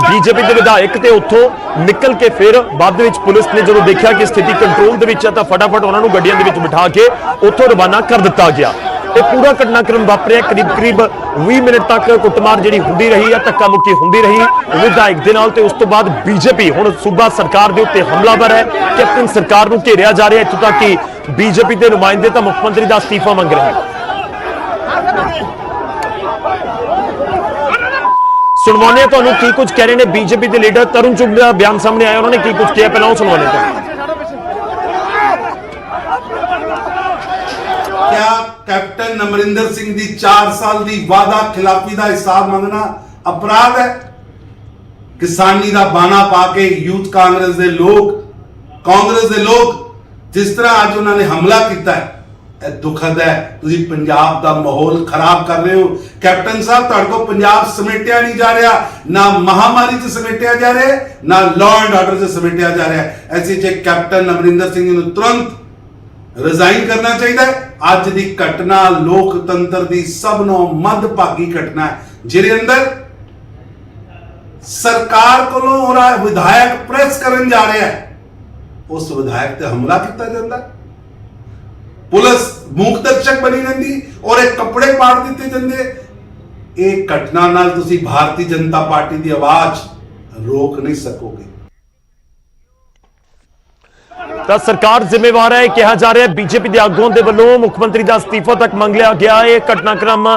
ਬੀਜੇਪੀ ਦੇ ਵਿਧਾਇਕ, ਤੇ ਉੱਥੋਂ ਨਿਕਲ ਕੇ ਫਿਰ ਬਾਅਦ ਦੇ ਵਿੱਚ ਪੁਲਿਸ ਨੇ ਜਦੋਂ ਦੇਖਿਆ ਕਿ ਸਥਿਤੀ ਕੰਟਰੋਲ ਦੇ ਵਿੱਚ ਹੈ ਤਾਂ ਫਟਾਫਟ ਉਹਨਾਂ ਨੂੰ ਗੱਡੀਆਂ ਦੇ ਵਿੱਚ ਬਿਠਾ ਕੇ ਉੱਥੋਂ ਰਵਾਨਾ ਕਰ ਦਿੱਤਾ ਗਿਆ। ਇਹ ਪੂਰਾ ਘਟਨਾਕ੍ਰਮ ਵਾਪਰਿਆ। ਕਰੀਬ 20 ਮਿੰਟ ਤੱਕ ਕੁੱਟਮਾਰ ਜਿਹੜੀ ਹੁੰਦੀ ਰਹੀ ਹੈ, ਧੱਕਾ ਮੁੱਕੀ ਹੁੰਦੀ ਰਹੀ ਵਿਧਾਇਕ ਦੇ ਨਾਲ। ਤੇ ਉਸ ਤੋਂ ਬਾਅਦ ਬੀਜੇਪੀ ਹੁਣ ਸੂਬਾ ਸਰਕਾਰ ਦੇ ਉੱਤੇ ਹਮਲਾਵਰ ਹੈ। ਕੈਪਟਨ ਸਰਕਾਰ ਨੂੰ ਘੇਰਿਆ ਜਾ ਰਿਹਾ, ਇੱਥੋਂ ਤੱਕ ਕਿ ਬੀਜੇਪੀ ਦੇ ਨੁਮਾਇੰਦੇ ਤਾਂ ਮੁੱਖ ਮੰਤਰੀ ਦਾ ਅਸਤੀਫਾ ਮੰਗ ਰਹੇ ਹਨ। ਸੁਣਵਾਉਂਦੇ ਤੁਹਾਨੂੰ ਕੀ ਕੁਝ ਕਹਿ ਰਹੇ ਨੇ ਬੀਜੇਪੀ ਦੇ ਲੀਡਰ ਤਰੁਣ ਚੁੱਗ ਦਾ ਬਿਆਨ ਸਾਹਮਣੇ ਆਇਆ, ਉਹਨਾਂ ਨੇ ਕੀ ਕੁਝ ਕਿਹਾ, ਪਹਿਲਾਂ ਉਹ ਸੁਣਵਾਉਂਦੇ ਤੁਹਾਨੂੰ। क्या कैप्टन अमरिंदर सिंह दी 4 साल दी वादा खिलाफी का हिसाब मंगना अपराध है? किसानी का बाना पा के यूथ कांग्रेस के लोग, कांग्रेस के लोग जिस तरह आज उन्होंने हमला किया है, यह दुखद है। तुसी पंजाब का माहौल खराब कर रहे हो। कैप्टन साहब, तुहाडे को पंजाब समेटिया नहीं जा रहा, ना महामारी से समेटिया जा रहा है, ना लॉ एंड ऑर्डर से समेटिया जा रहा है। ऐसे च कैप्टन अमरिंदर सिंह नूं तुरंत रिजाइन करना चाहिए। अज की घटना लोकतंत्र की सबनों मंदभागी घटना है, जिहदे अंदर सरकार कोलों और विधायक प्रेस करन जा रहा है, उस विधायक ते हमला किया जाता है। पुलिस मूक दर्शक बनी रही और एक कपड़े पाड़ दिते जाते। एक घटना नाल तुसी भारतीय जनता पार्टी की आवाज रोक नहीं सकोगे। ਤਾਂ ਸਰਕਾਰ ਜ਼ਿੰਮੇਵਾਰ ਹੈ, ਕਿਹਾ ਜਾ ਰਿਹਾ ਹੈ। ਬੀਜੇਪੀ ਦੇ ਆਗੂਆਂ ਦੇ ਵੱਲੋਂ ਮੁੱਖ ਮੰਤਰੀ ਦਾ ਅਸਤੀਫਾ ਤੱਕ ਮੰਗ ਲਿਆ ਗਿਆ। ਇਹ ਘਟਨਾਕ੍ਰਮ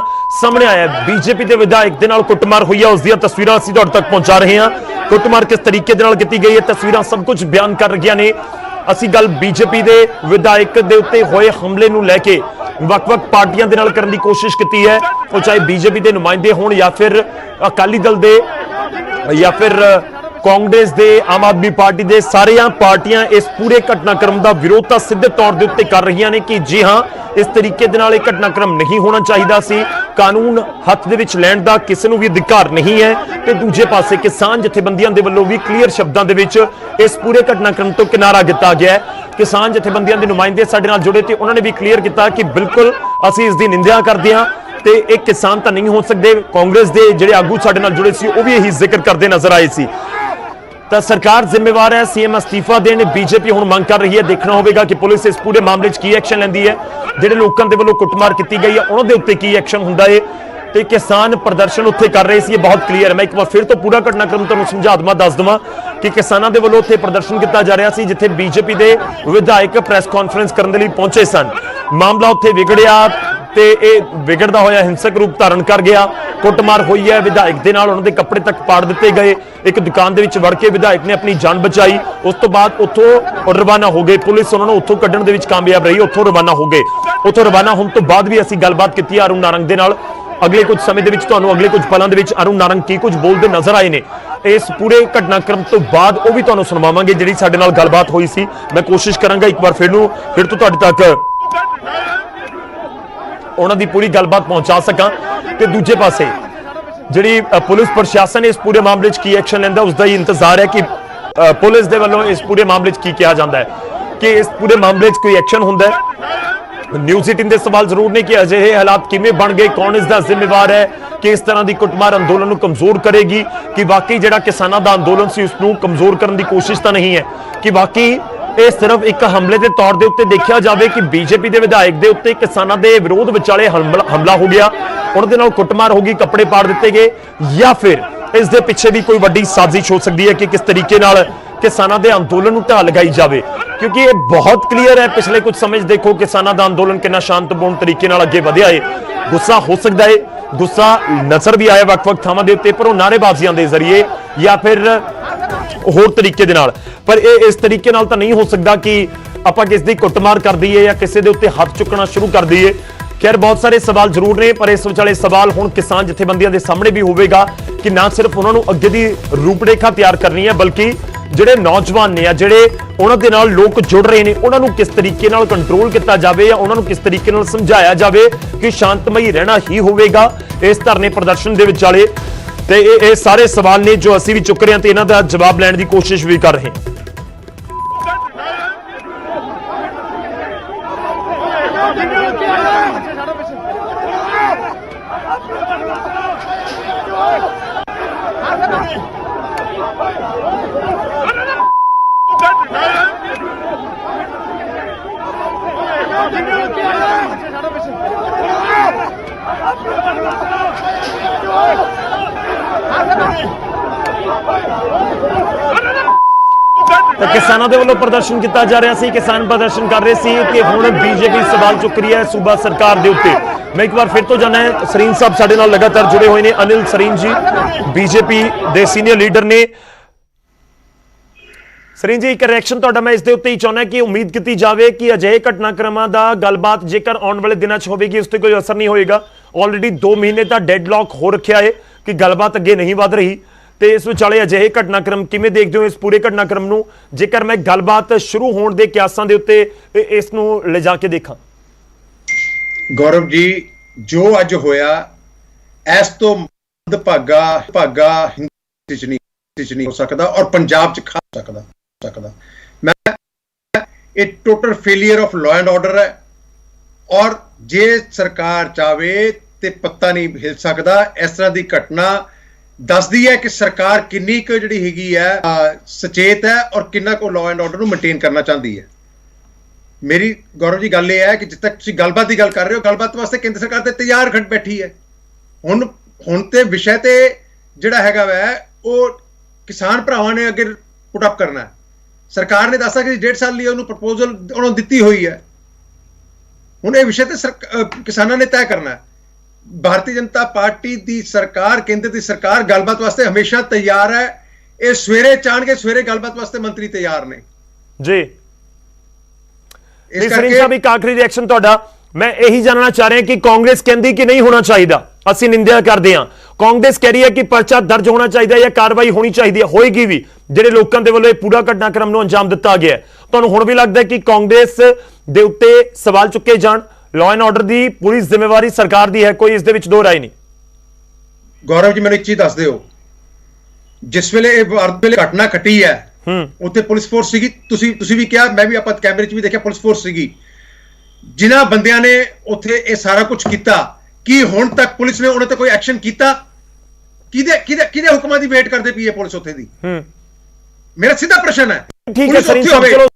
ਸਾਹਮਣੇ ਆਇਆ ਹੈ। ਬੀਜੇਪੀ ਦੇ ਵਿਧਾਇਕ ਦੇ ਨਾਲ ਕੁੱਟਮਾਰ ਹੋਈ ਹੈ, ਉਸ ਦੀਆਂ ਤਸਵੀਰਾਂ ਅਸੀਂ ਤੁਹਾਡੇ ਤੱਕ ਪਹੁੰਚਾ ਰਹੇ ਹਾਂ। ਕੁੱਟਮਾਰ ਕਿਸ ਤਰੀਕੇ ਦੇ ਨਾਲ ਕੀਤੀ ਗਈ ਹੈ, ਤਸਵੀਰਾਂ ਸਭ ਕੁਝ ਬਿਆਨ ਕਰ ਰਹੀਆਂ ਨੇ। ਅਸੀਂ ਗੱਲ ਬੀਜੇਪੀ ਦੇ ਵਿਧਾਇਕ ਦੇ ਉੱਤੇ ਹੋਏ ਹਮਲੇ ਨੂੰ ਲੈ ਕੇ ਵੱਖ-ਵੱਖ ਪਾਰਟੀਆਂ ਦੇ ਨਾਲ ਕਰਨ ਦੀ ਕੋਸ਼ਿਸ਼ ਕੀਤੀ ਹੈ, ਉਹ ਚਾਹੇ ਬੀਜੇਪੀ ਦੇ ਨੁਮਾਇੰਦੇ ਹੋਣ ਜਾਂ ਫਿਰ ਅਕਾਲੀ ਦਲ ਦੇ ਜਾਂ ਫਿਰ ਕਾਂਗਰਸ ਦੇ, ਆਮ ਆਦਮੀ ਪਾਰਟੀ ਦੇ। ਸਾਰੀਆਂ ਪਾਰਟੀਆਂ ਇਸ ਪੂਰੇ ਘਟਨਾਕ੍ਰਮ ਦਾ ਵਿਰੋਧ ਤਾਂ ਸਿੱਧੇ ਤੌਰ ਦੇ ਉੱਤੇ ਕਰ ਰਹੀਆਂ ਨੇ ਕਿ ਜੀ ਹਾਂ, ਇਸ ਤਰੀਕੇ ਦੇ ਨਾਲ ਇਹ ਘਟਨਾਕ੍ਰਮ ਨਹੀਂ ਹੋਣਾ ਚਾਹੀਦਾ ਸੀ। ਕਾਨੂੰਨ ਹੱਥ ਦੇ ਵਿੱਚ ਲੈਣ ਦਾ ਕਿਸੇ ਨੂੰ ਵੀ ਅਧਿਕਾਰ ਨਹੀਂ ਹੈ। ਤੇ ਦੂਜੇ ਪਾਸੇ ਕਿਸਾਨ ਜਥੇਬੰਦੀਆਂ ਦੇ ਵੱਲੋਂ ਵੀ ਕਲੀਅਰ ਸ਼ਬਦਾਂ ਦੇ ਵਿੱਚ ਇਸ ਪੂਰੇ ਘਟਨਾਕ੍ਰਮ ਤੋਂ ਕਿਨਾਰਾ ਕੀਤਾ ਗਿਆ ਹੈ। ਕਿਸਾਨ ਜਥੇਬੰਦੀਆਂ ਦੇ ਨੁਮਾਇੰਦੇ ਸਾਡੇ ਨਾਲ ਜੁੜੇ ਤੇ ਉਹਨਾਂ ਨੇ ਵੀ ਕਲੀਅਰ ਕੀਤਾ ਕਿ ਬਿਲਕੁਲ ਅਸੀਂ ਇਸ ਦੀ ਨਿੰਦਿਆ ਕਰਦੇ ਹਾਂ ਤੇ ਇਹ ਕਿਸਾਨ ਤਾਂ ਨਹੀਂ ਹੋ ਸਕਦੇ। ਕਾਂਗਰਸ ਦੇ ਜਿਹੜੇ ਆਗੂ ਸਾਡੇ ਨਾਲ ਜੁੜੇ ਸੀ ਉਹ ਵੀ ਇਹੀ ਜ਼ਿਕਰ ਕਰਦੇ ਨਜ਼ਰ ਆਏ ਸੀ। ਤਾਂ ਸਰਕਾਰ ਜ਼ਿੰਮੇਵਾਰ ਹੈ, ਸੀਐਮ ਅਸਤੀਫਾ ਦੇਣ। ਬੀਜੇਪੀ ਹੁਣ ਮੰਗ ਕਰ ਰਹੀ ਹੈ, ਦੇਖਣਾ ਹੋਵੇਗਾ ਕਿ ਪੁਲਿਸ ਇਸ ਪੂਰੇ ਮਾਮਲੇ 'ਚ ਕੀ ਐਕਸ਼ਨ ਲੈਂਦੀ ਹੈ। ਜਿਹੜੇ ਲੋਕਾਂ ਦੇ ਵੱਲੋਂ ਕੁੱਟਮਾਰ ਕੀਤੀ ਗਈ ਹੈ ਉਹਨਾਂ ਦੇ ਉੱਤੇ ਕੀ ਐਕਸ਼ਨ ਹੁੰਦਾ ਹੈ। ਤੇ ਕਿਸਾਨ ਪ੍ਰਦਰਸ਼ਨ ਉੱਥੇ ਕਰ ਰਹੇ ਸੀ, ਇਹ ਬਹੁਤ ਕਲੀਅਰ ਹੈ। ਮੈਂ ਇੱਕ ਵਾਰ ਫਿਰ ਤੋਂ ਪੂਰਾ ਘਟਨਾਕ੍ਰਮ ਤੁਹਾਨੂੰ ਸਮਝਾ ਦਵਾਂ, ਦੱਸ ਦਵਾਂ ਕਿ ਕਿਸਾਨਾਂ ਦੇ ਵੱਲੋਂ ਉੱਥੇ ਪ੍ਰਦਰਸ਼ਨ ਕੀਤਾ ਜਾ ਰਿਹਾ ਸੀ ਜਿੱਥੇ ਬੀਜੇਪੀ ਦੇ ਵਿਧਾਇਕ ਪ੍ਰੈਸ ਕਾਨਫਰੰਸ ਕਰਨ ਦੇ ਲਈ ਪਹੁੰਚੇ ਸਨ। ਮਾਮਲਾ ਉੱਥੇ ਵਿਗੜਿਆ ਤੇ ਇਹ ਵਿਗੜਦਾ ਹੋਇਆ ਹਿੰਸਕ ਰੂਪ ਧਾਰਨ ਕਰ ਗਿਆ। ਕੁੱਟਮਾਰ ਹੋਈ ਹੈ ਵਿਧਾਇਕ ਦੇ ਨਾਲ, ਉਹਨਾਂ ਦੇ ਕੱਪੜੇ ਤੱਕ ਪਾੜ ਦਿੱਤੇ ਗਏ। ਇੱਕ ਦੁਕਾਨ ਦੇ ਵਿੱਚ ਵੜ ਕੇ ਵਿਧਾਇਕ ਨੇ ਆਪਣੀ ਜਾਨ ਬਚਾਈ। ਉਸ ਤੋਂ ਬਾਅਦ ਉੱਥੋਂ ਰਵਾਨਾ ਹੋ ਗਏ। ਪੁਲਿਸ ਉਹਨਾਂ ਨੂੰ ਉੱਥੋਂ ਕੱਢਣ ਦੇ ਵਿੱਚ ਕਾਮਯਾਬ ਰਹੀ, ਉੱਥੋਂ ਰਵਾਨਾ ਹੋ ਗਏ। ਉੱਥੋਂ ਰਵਾਨਾ ਹੋਣ ਤੋਂ ਬਾਅਦ ਵੀ ਅਸੀਂ ਗੱਲਬਾਤ ਕੀਤੀ ਅਰੁਣ ਨਾਰੰਗ ਦੇ ਨਾਲ। ਅਗਲੇ ਕੁਝ ਸਮੇਂ ਦੇ ਵਿੱਚ ਤੁਹਾਨੂੰ, ਅਗਲੇ ਕੁਝ ਪਲਾਂ ਦੇ ਵਿੱਚ ਅਰੁਣ ਨਾਰੰਗ ਕੀ ਕੁਝ ਬੋਲਦੇ ਨਜ਼ਰ ਆਏ ਨੇ ਇਸ ਪੂਰੇ ਘਟਨਾਕ੍ਰਮ ਤੋਂ ਬਾਅਦ, ਉਹ ਵੀ ਤੁਹਾਨੂੰ ਸੁਣਾਵਾਂਗੇ ਜਿਹੜੀ ਸਾਡੇ ਨਾਲ ਗੱਲਬਾਤ ਹੋਈ ਸੀ। ਮੈਂ ਕੋਸ਼ਿਸ਼ ਕਰਾਂਗਾ ਇੱਕ ਵਾਰ ਫਿਰ ਤੋਂ ਤੁਹਾਡੇ ਤੱਕ ਉਹਨਾਂ ਦੀ ਪੂਰੀ ਗੱਲਬਾਤ ਪਹੁੰਚਾ ਸਕਾਂ। ਤੇ ਦੂਜੇ ਪਾਸੇ ਜਿਹੜੀ ਪੁਲਿਸ ਪ੍ਰਸ਼ਾਸਨ ਇਸ ਪੂਰੇ ਮਾਮਲੇ 'ਚ ਕੀ ਐਕਸ਼ਨ ਲੈਂਦਾ ਉਸ ਦਾ ਹੀ ਇੰਤਜ਼ਾਰ ਹੈ ਕਿ ਪੁਲਿਸ ਦੇ ਵੱਲੋਂ ਇਸ ਪੂਰੇ ਮਾਮਲੇ 'ਚ ਕੀ ਕਿਹਾ ਜਾਂਦਾ ਹੈ, ਕਿ ਇਸ ਪੂਰੇ ਮਾਮਲੇ 'ਚ ਕੋਈ ਐਕਸ਼ਨ ਹੁੰਦਾ ਹੈ। ਨਿਊਜ਼ 18 ਦੇ ਸਵਾਲ ਜ਼ਰੂਰ ਨੇ ਕਿ ਅਜਿਹੇ ਹਾਲਾਤ ਕਿਵੇਂ ਬਣ ਗਏ, ਕੌਣ ਇਸ ਦਾ ਜ਼ਿੰਮੇਵਾਰ ਹੈ, ਕਿ ਇਸ ਤਰ੍ਹਾਂ ਦੀ ਕੁੱਟਮਾਰ ਅੰਦੋਲਨ ਨੂੰ ਕਮਜ਼ੋਰ ਕਰੇਗੀ, ਕਿ ਵਾਕਈ ਜਿਹੜਾ ਕਿਸਾਨਾਂ ਦਾ ਅੰਦੋਲਨ ਸੀ ਉਸ ਨੂੰ ਕਮਜ਼ੋਰ ਕਰਨ ਦੀ ਕੋਸ਼ਿਸ਼ ਤਾਂ ਨਹੀਂ ਹੈ, ਕਿ ਵਾਕਈ ਇਹ ਸਿਰਫ ਇੱਕ ਹਮਲੇ ਦੇ ਤੌਰ ਦੇ ਉੱਤੇ ਦੇਖਿਆ ਜਾਵੇ ਕਿ ਬੀਜੇਪੀ ਦੇ ਵਿਧਾਇਕ ਦੇ ਉੱਤੇ ਕਿਸਾਨਾਂ ਦੇ ਵਿਰੋਧ ਵਿਚਾਲੇ ਹਮਲਾ ਹੋ ਗਿਆ, ਉਹਨਾਂ ਦੇ ਨਾਲ ਕੁੱਟਮਾਰ ਹੋ ਗਈ, ਕੱਪੜੇ ਪਾੜ ਦਿੱਤੇ ਗਏ, ਜਾਂ ਫਿਰ ਇਸ ਦੇ ਪਿੱਛੇ ਵੀ ਕੋਈ ਵੱਡੀ ਸਾਜ਼ਿਸ਼ ਹੋ ਸਕਦੀ ਹੈ ਕਿ ਕਿਸ ਤਰੀਕੇ ਨਾਲ ਕਿਸਾਨਾਂ ਦੇ ਅੰਦੋਲਨ ਨੂੰ ਢਾਹ ਲਗਾਈ ਜਾਵੇ, ਕਿਉਂਕਿ ਇਹ ਬਹੁਤ ਕਲੀਅਰ ਹੈ। ਪਿਛਲੇ ਕੁਝ ਸਮੇਂ ਦੇਖੋ ਕਿਸਾਨਾਂ ਦਾ ਅੰਦੋਲਨ ਕਿੰਨਾ ਸ਼ਾਂਤਪੂਰਨ ਤਰੀਕੇ ਨਾਲ ਅੱਗੇ ਵਧਿਆ ਹੈ। ਗੁੱਸਾ ਹੋ ਸਕਦਾ ਹੈ, ਗੁੱਸਾ ਨਜ਼ਰ ਵੀ ਆਇਆ ਵੱਖ-ਵੱਖ ਥਾਵਾਂ ਦੇ ਉੱਤੇ, ਪਰ ਉਹ ਨਾਅਰੇਬਾਜ਼ੀਆਂ ਦੇ ਜ਼ਰੀਏ ਜਾਂ ਫਿਰ ਹੋਰ ਤਰੀਕੇ ਦੇ ਨਾਲ, ਪਰ ਇਹ ਇਸ ਤਰੀਕੇ ਨਾਲ ਤਾਂ ਨਹੀਂ ਹੋ ਸਕਦਾ ਕਿ ਆਪਾਂ ਕਿਸ ਦੀ ਕੁੱਟਮਾਰ ਕਰ ਦਈਏ ਜਾਂ ਕਿਸੇ ਦੇ ਉੱਤੇ ਹੱਥ ਚੁੱਕਣਾ ਸ਼ੁਰੂ ਕਰ ਦਈਏ। ਖੈਰ ਬਹੁਤ ਸਾਰੇ ਸਵਾਲ ਜ਼ਰੂਰ ਨੇ, ਪਰ ਇਸ ਵਿਚਾਲੇ ਸਵਾਲ ਹੁਣ ਕਿਸਾਨ ਜਥੇਬੰਦੀਆਂ ਦੇ ਸਾਹਮਣੇ ਵੀ ਹੋਵੇਗਾ ਕਿ ਨਾ ਸਿਰਫ ਉਹਨਾਂ ਨੂੰ ਅੱਗੇ ਦੀ ਰੂਪਰੇਖਾ ਤਿਆਰ ਕਰਨੀ ਹੈ, ਬਲਕਿ ਜਿਹੜੇ ਨੌਜਵਾਨ ਨੇ ਜਾਂ ਜਿਹੜੇ ਉਹਨਾਂ ਦੇ ਨਾਲ ਲੋਕ ਜੁੜ ਰਹੇ ਨੇ ਉਹਨਾਂ ਨੂੰ ਕਿਸ ਤਰੀਕੇ ਨਾਲ ਕੰਟਰੋਲ ਕੀਤਾ ਜਾਵੇ ਜਾਂ ਉਹਨਾਂ ਨੂੰ ਕਿਸ ਤਰੀਕੇ ਨਾਲ ਸਮਝਾਇਆ ਜਾਵੇ ਕਿ ਸ਼ਾਂਤਮਈ ਰਹਿਣਾ ਹੀ ਹੋਵੇਗਾ ਇਸ ਧਰਨੇ ਪ੍ਰਦਰਸ਼ਨ ਦੇ ਵਿਚਾਲੇ। ਤੇ ਇਹ ਸਾਰੇ ਸਵਾਲ ਨੇ ਜੋ ਅਸੀਂ ਵੀ ਚੁੱਕ ਰਹੇ ਹਾਂ ਤੇ ਇਹਨਾਂ ਦਾ ਜਵਾਬ ਲੈਣ ਦੀ ਕੋਸ਼ਿਸ਼ ਵੀ ਕਰ ਰਹੇ ਹਾਂ। ਤਾਂ ਕਿਸਾਨਾਂ ਦੇ ਵੱਲੋਂ ਪ੍ਰਦਰਸ਼ਨ ਕੀਤਾ ਜਾ ਰਿਹਾ ਸੀ, ਕਿਸਾਨ ਪ੍ਰਦਰਸ਼ਨ ਕਰ ਰਹੇ ਸੀ ਕਿ ਹੁਣ ਬੀਜੇਪੀ ਸਵਾਲ ਚੁੱਕ ਰਹੀ ਹੈ ਸੂਬਾ ਸਰਕਾਰ ਦੇ ਉੱਤੇ। ਮੈਂ ਇੱਕ ਵਾਰ ਫਿਰ ਤੋਂ ਜਾਣਾ ਹੈ, ਸਰੀਨ ਸਾਹਿਬ ਸਾਡੇ ਨਾਲ ਲਗਾਤਾਰ ਜੁੜੇ ਹੋਏ ਨੇ, ਅਨਿਲ ਸਰੀਨ ਜੀ ਬੀਜੇਪੀ ਦੇ ਸੀਨੀਅਰ ਲੀਡਰ ਨੇ। ਸਰੀਨ ਜੀ, ਇੱਕ ਰਿਐਕਸ਼ਨ ਤੁਹਾਡਾ ਮੈਂ ਇਸ ਦੇ ਉੱਤੇ ਹੀ ਚਾਹੁੰਦਾ ਕਿ ਉਮੀਦ ਕੀਤੀ ਜਾਵੇ ਕਿ ਅਜਿਹੇ ਘਟਨਾਕ੍ਰਮਾਂ ਦਾ ਗੱਲਬਾਤ ਜੇਕਰ ਆਉਣ ਵਾਲੇ ਦਿਨਾਂ 'ਚ ਹੋਵੇਗੀ ਉਸ ਤੇ ਕੋਈ ਅਸਰ ਨਹੀਂ ਹੋਏਗਾ। ਆਲਰੇਡੀ 2 ਮਹੀਨੇ ਤਾਂ ਡੈਡਲੌਕ ਹੋ ਰੱਖਿਆ ਹੈ ਕਿ ਗੱਲਬਾਤ ਅੱਗੇ ਨਹੀਂ ਵਧ ਰਹੀ, ਤੇ ਇਸ ਵਿਚਾਲੇ ਅਜਿਹੇ ਘਟਨਾਕ੍ਰਮ ਕਿਵੇਂ ਦੇਖਦੇ ਹੋ ਇਸ ਪੂਰੇ ਘਟਨਾਕ੍ਰਮ ਨੂੰ, ਜੇਕਰ ਮੈਂ ਗੱਲਬਾਤ ਸ਼ੁਰੂ ਹੋਣ ਦੇ ਕਿਆਸਾਂ ਦੇ ਉੱਤੇ ਇਸ ਨੂੰ ਲਿਜਾ ਕੇ ਦੇਖਾਂ? ਗੌਰਵ ਜੀ, ਜੋ ਅੱਜ ਹੋਇਆ ਇਸ ਤੋਂ ਭਾਗਾ ਹਿੰਦੂ ਚ ਨਹੀਂ ਹੋ ਸਕਦਾ ਔਰ ਪੰਜਾਬ ਚ ਖਾ ਸਕਦਾ। ਮੈਂ ਇਹ total failure of law and order ਹੈ, ਔਰ ਜੇ ਸਰਕਾਰ ਚਾਵੇ ਤੇ ਪੱਤਾ ਨਹੀਂ ਹਿਲ ਸਕਦਾ। ਇਸ ਤਰ੍ਹਾਂ ਦੀ ਘਟਨਾ ਦੱਸਦੀ ਹੈ ਕਿ ਸਰਕਾਰ ਕਿੰਨੀ ਕੁ ਜਿਹੜੀ ਹੈਗੀ ਹੈ ਸੁਚੇਤ ਹੈ ਔਰ ਕਿੰਨਾ ਕੁ ਲਾਅ ਐਂਡ ਆਰਡਰ ਨੂੰ ਮੇਨਟੇਨ ਕਰਨਾ ਚਾਹੁੰਦੀ ਹੈ। ਮੇਰੀ ਗੌਰਵ ਜੀ ਗੱਲ ਇਹ ਹੈ ਕਿ ਜਿੱਥੇ ਤੱਕ ਤੁਸੀਂ ਗੱਲਬਾਤ ਦੀ ਗੱਲ ਕਰ ਰਹੇ ਹੋ, ਗੱਲਬਾਤ ਵਾਸਤੇ ਕੇਂਦਰ ਸਰਕਾਰ ਤੇ ਤਿਆਰ ਖੜ ਬੈਠੀ ਹੈ। ਹੁਣ ਤੇ ਵਿਸ਼ੇ ਤੇ ਜਿਹੜਾ ਹੈਗਾ ਵੈ ਉਹ ਕਿਸਾਨ ਭਰਾਵਾਂ ਨੇ ਅੱਗੇ ਪੁੱਟ ਅਪ ਕਰਨਾ ਹੈ। ਸਰਕਾਰ ਨੇ ਦੱਸਿਆ ਕਿ 1.5 ਸਾਲ ਲਈ ਉਹਨੂੰ ਪ੍ਰਪੋਜ਼ਲ ਉਹਨਾਂ ਨੂੰ ਦਿੱਤੀ ਹੋਈ ਹੈ। ਹੁਣ ਇਹ ਵਿਸ਼ੇ ਤੇ ਕਿਸਾਨਾਂ ਨੇ ਤੈਅ ਕਰਨਾ ਹੈ। ਭਾਰਤੀ ਜਨਤਾ ਪਾਰਟੀ ਦੀ ਸਰਕਾਰ, ਕੇਂਦਰ ਦੀ ਸਰਕਾਰ ਗੱਲਬਾਤ ਵਾਸਤੇ ਹਮੇਸ਼ਾ ਤਿਆਰ ਹੈ। ਇਹ ਸਵੇਰੇ ਚਾਹਣਗੇ, ਸਵੇਰੇ ਗੱਲਬਾਤ ਵਾਸਤੇ ਮੰਤਰੀ ਤਿਆਰ ਨੇ ਜੀ। ਇਸ ਕਰਕੇ ਇੱਕ ਆਖਰੀ ਰਿਐਕਸ਼ਨ ਤੁਹਾਡਾ, ਮੈਂ ਇਹੀ ਜਾਣਨਾ ਚਾਹ ਰਿਹਾ ਕਿ ਕਾਂਗਰਸ ਕਹਿੰਦੀ ਕਿ ਨਹੀਂ ਹੋਣਾ ਚਾਹੀਦਾ, ਅਸੀਂ ਨਿੰਦਿਆ ਕਰਦੇ ਹਾਂ। ਕਾਂਗਰਸ ਕਹਿ ਰਹੀ ਹੈ ਕਿ ਪਰਚਾ ਦਰਜ ਹੋਣਾ ਚਾਹੀਦਾ ਜਾਂ ਕਾਰਵਾਈ ਹੋਣੀ ਚਾਹੀਦੀ ਹੈ, ਹੋਏਗੀ ਵੀ, ਜਿਹੜੇ ਲੋਕਾਂ ਦੇ ਵੱਲੋਂ ਇਹ ਪੂਰਾ ਘਟਨਾਕ੍ਰਮ ਨੂੰ ਅੰਜਾਮ ਦਿੱਤਾ ਗਿਆ। ਤੁਹਾਨੂੰ ਹੁਣ ਵੀ ਲੱਗਦਾ ਕਿ ਕਾਂਗਰਸ ਦੇ ਉੱਤੇ ਸਵਾਲ ਚੁੱਕੇ ਜਾਣ? ਲਾਅ ਐਂਡ ਆਰਡਰ ਦੀ ਪੂਰੀ ਜ਼ਿੰਮੇਵਾਰੀ ਸਰਕਾਰ ਦੀ ਹੈ, ਕੋਈ ਇਸ ਦੇ ਵਿੱਚ ਦੋ ਰਾਏ ਨਹੀਂ। ਗੌਰਵ ਜੀ, ਮੈਨੂੰ ਇੱਕ ਚੀਜ਼ ਦੱਸ ਦਿਓ, ਜਿਸ ਵੇਲੇ ਇਹ ਘਟਨਾ ਘਟੀ ਹੈ ਉੱਥੇ ਪੁਲਿਸ ਫੋਰਸ ਸੀਗੀ, ਤੁਸੀਂ ਵੀ ਕਿਹਾ, ਮੈਂ ਵੀ ਆਪਾਂ ਕੈਮਰੇ 'ਚ ਵੀ ਦੇਖਿਆ, ਪੁਲਿਸ ਫੋਰਸ ਸੀਗੀ। ਜਿਨ੍ਹਾਂ ਬੰਦਿਆਂ ਨੇ ਉੱਥੇ ਇਹ ਸਾਰਾ ਕੁਝ ਕੀਤਾ, ਕੀ ਹੁਣ ਤੱਕ ਪੁਲਿਸ ਨੇ ਉਹਨਾਂ ਤੇ ਕੋਈ ਐਕਸ਼ਨ ਕੀਤਾ? ਕਿਹਦੇ ਹੁਕਮਾਂ ਦੀ ਵੇਟ ਕਰਦੇ ਪਈ ਹੈ ਪੁਲਿਸ ਉੱਥੇ ਦੀ? ਮੇਰਾ ਸਿੱਧਾ ਪ੍ਰਸ਼ਨ ਹੈ। ਠੀਕ ਹੈ ਸਰੀਨ ਸਾਹਿਬ, ਚਲੋ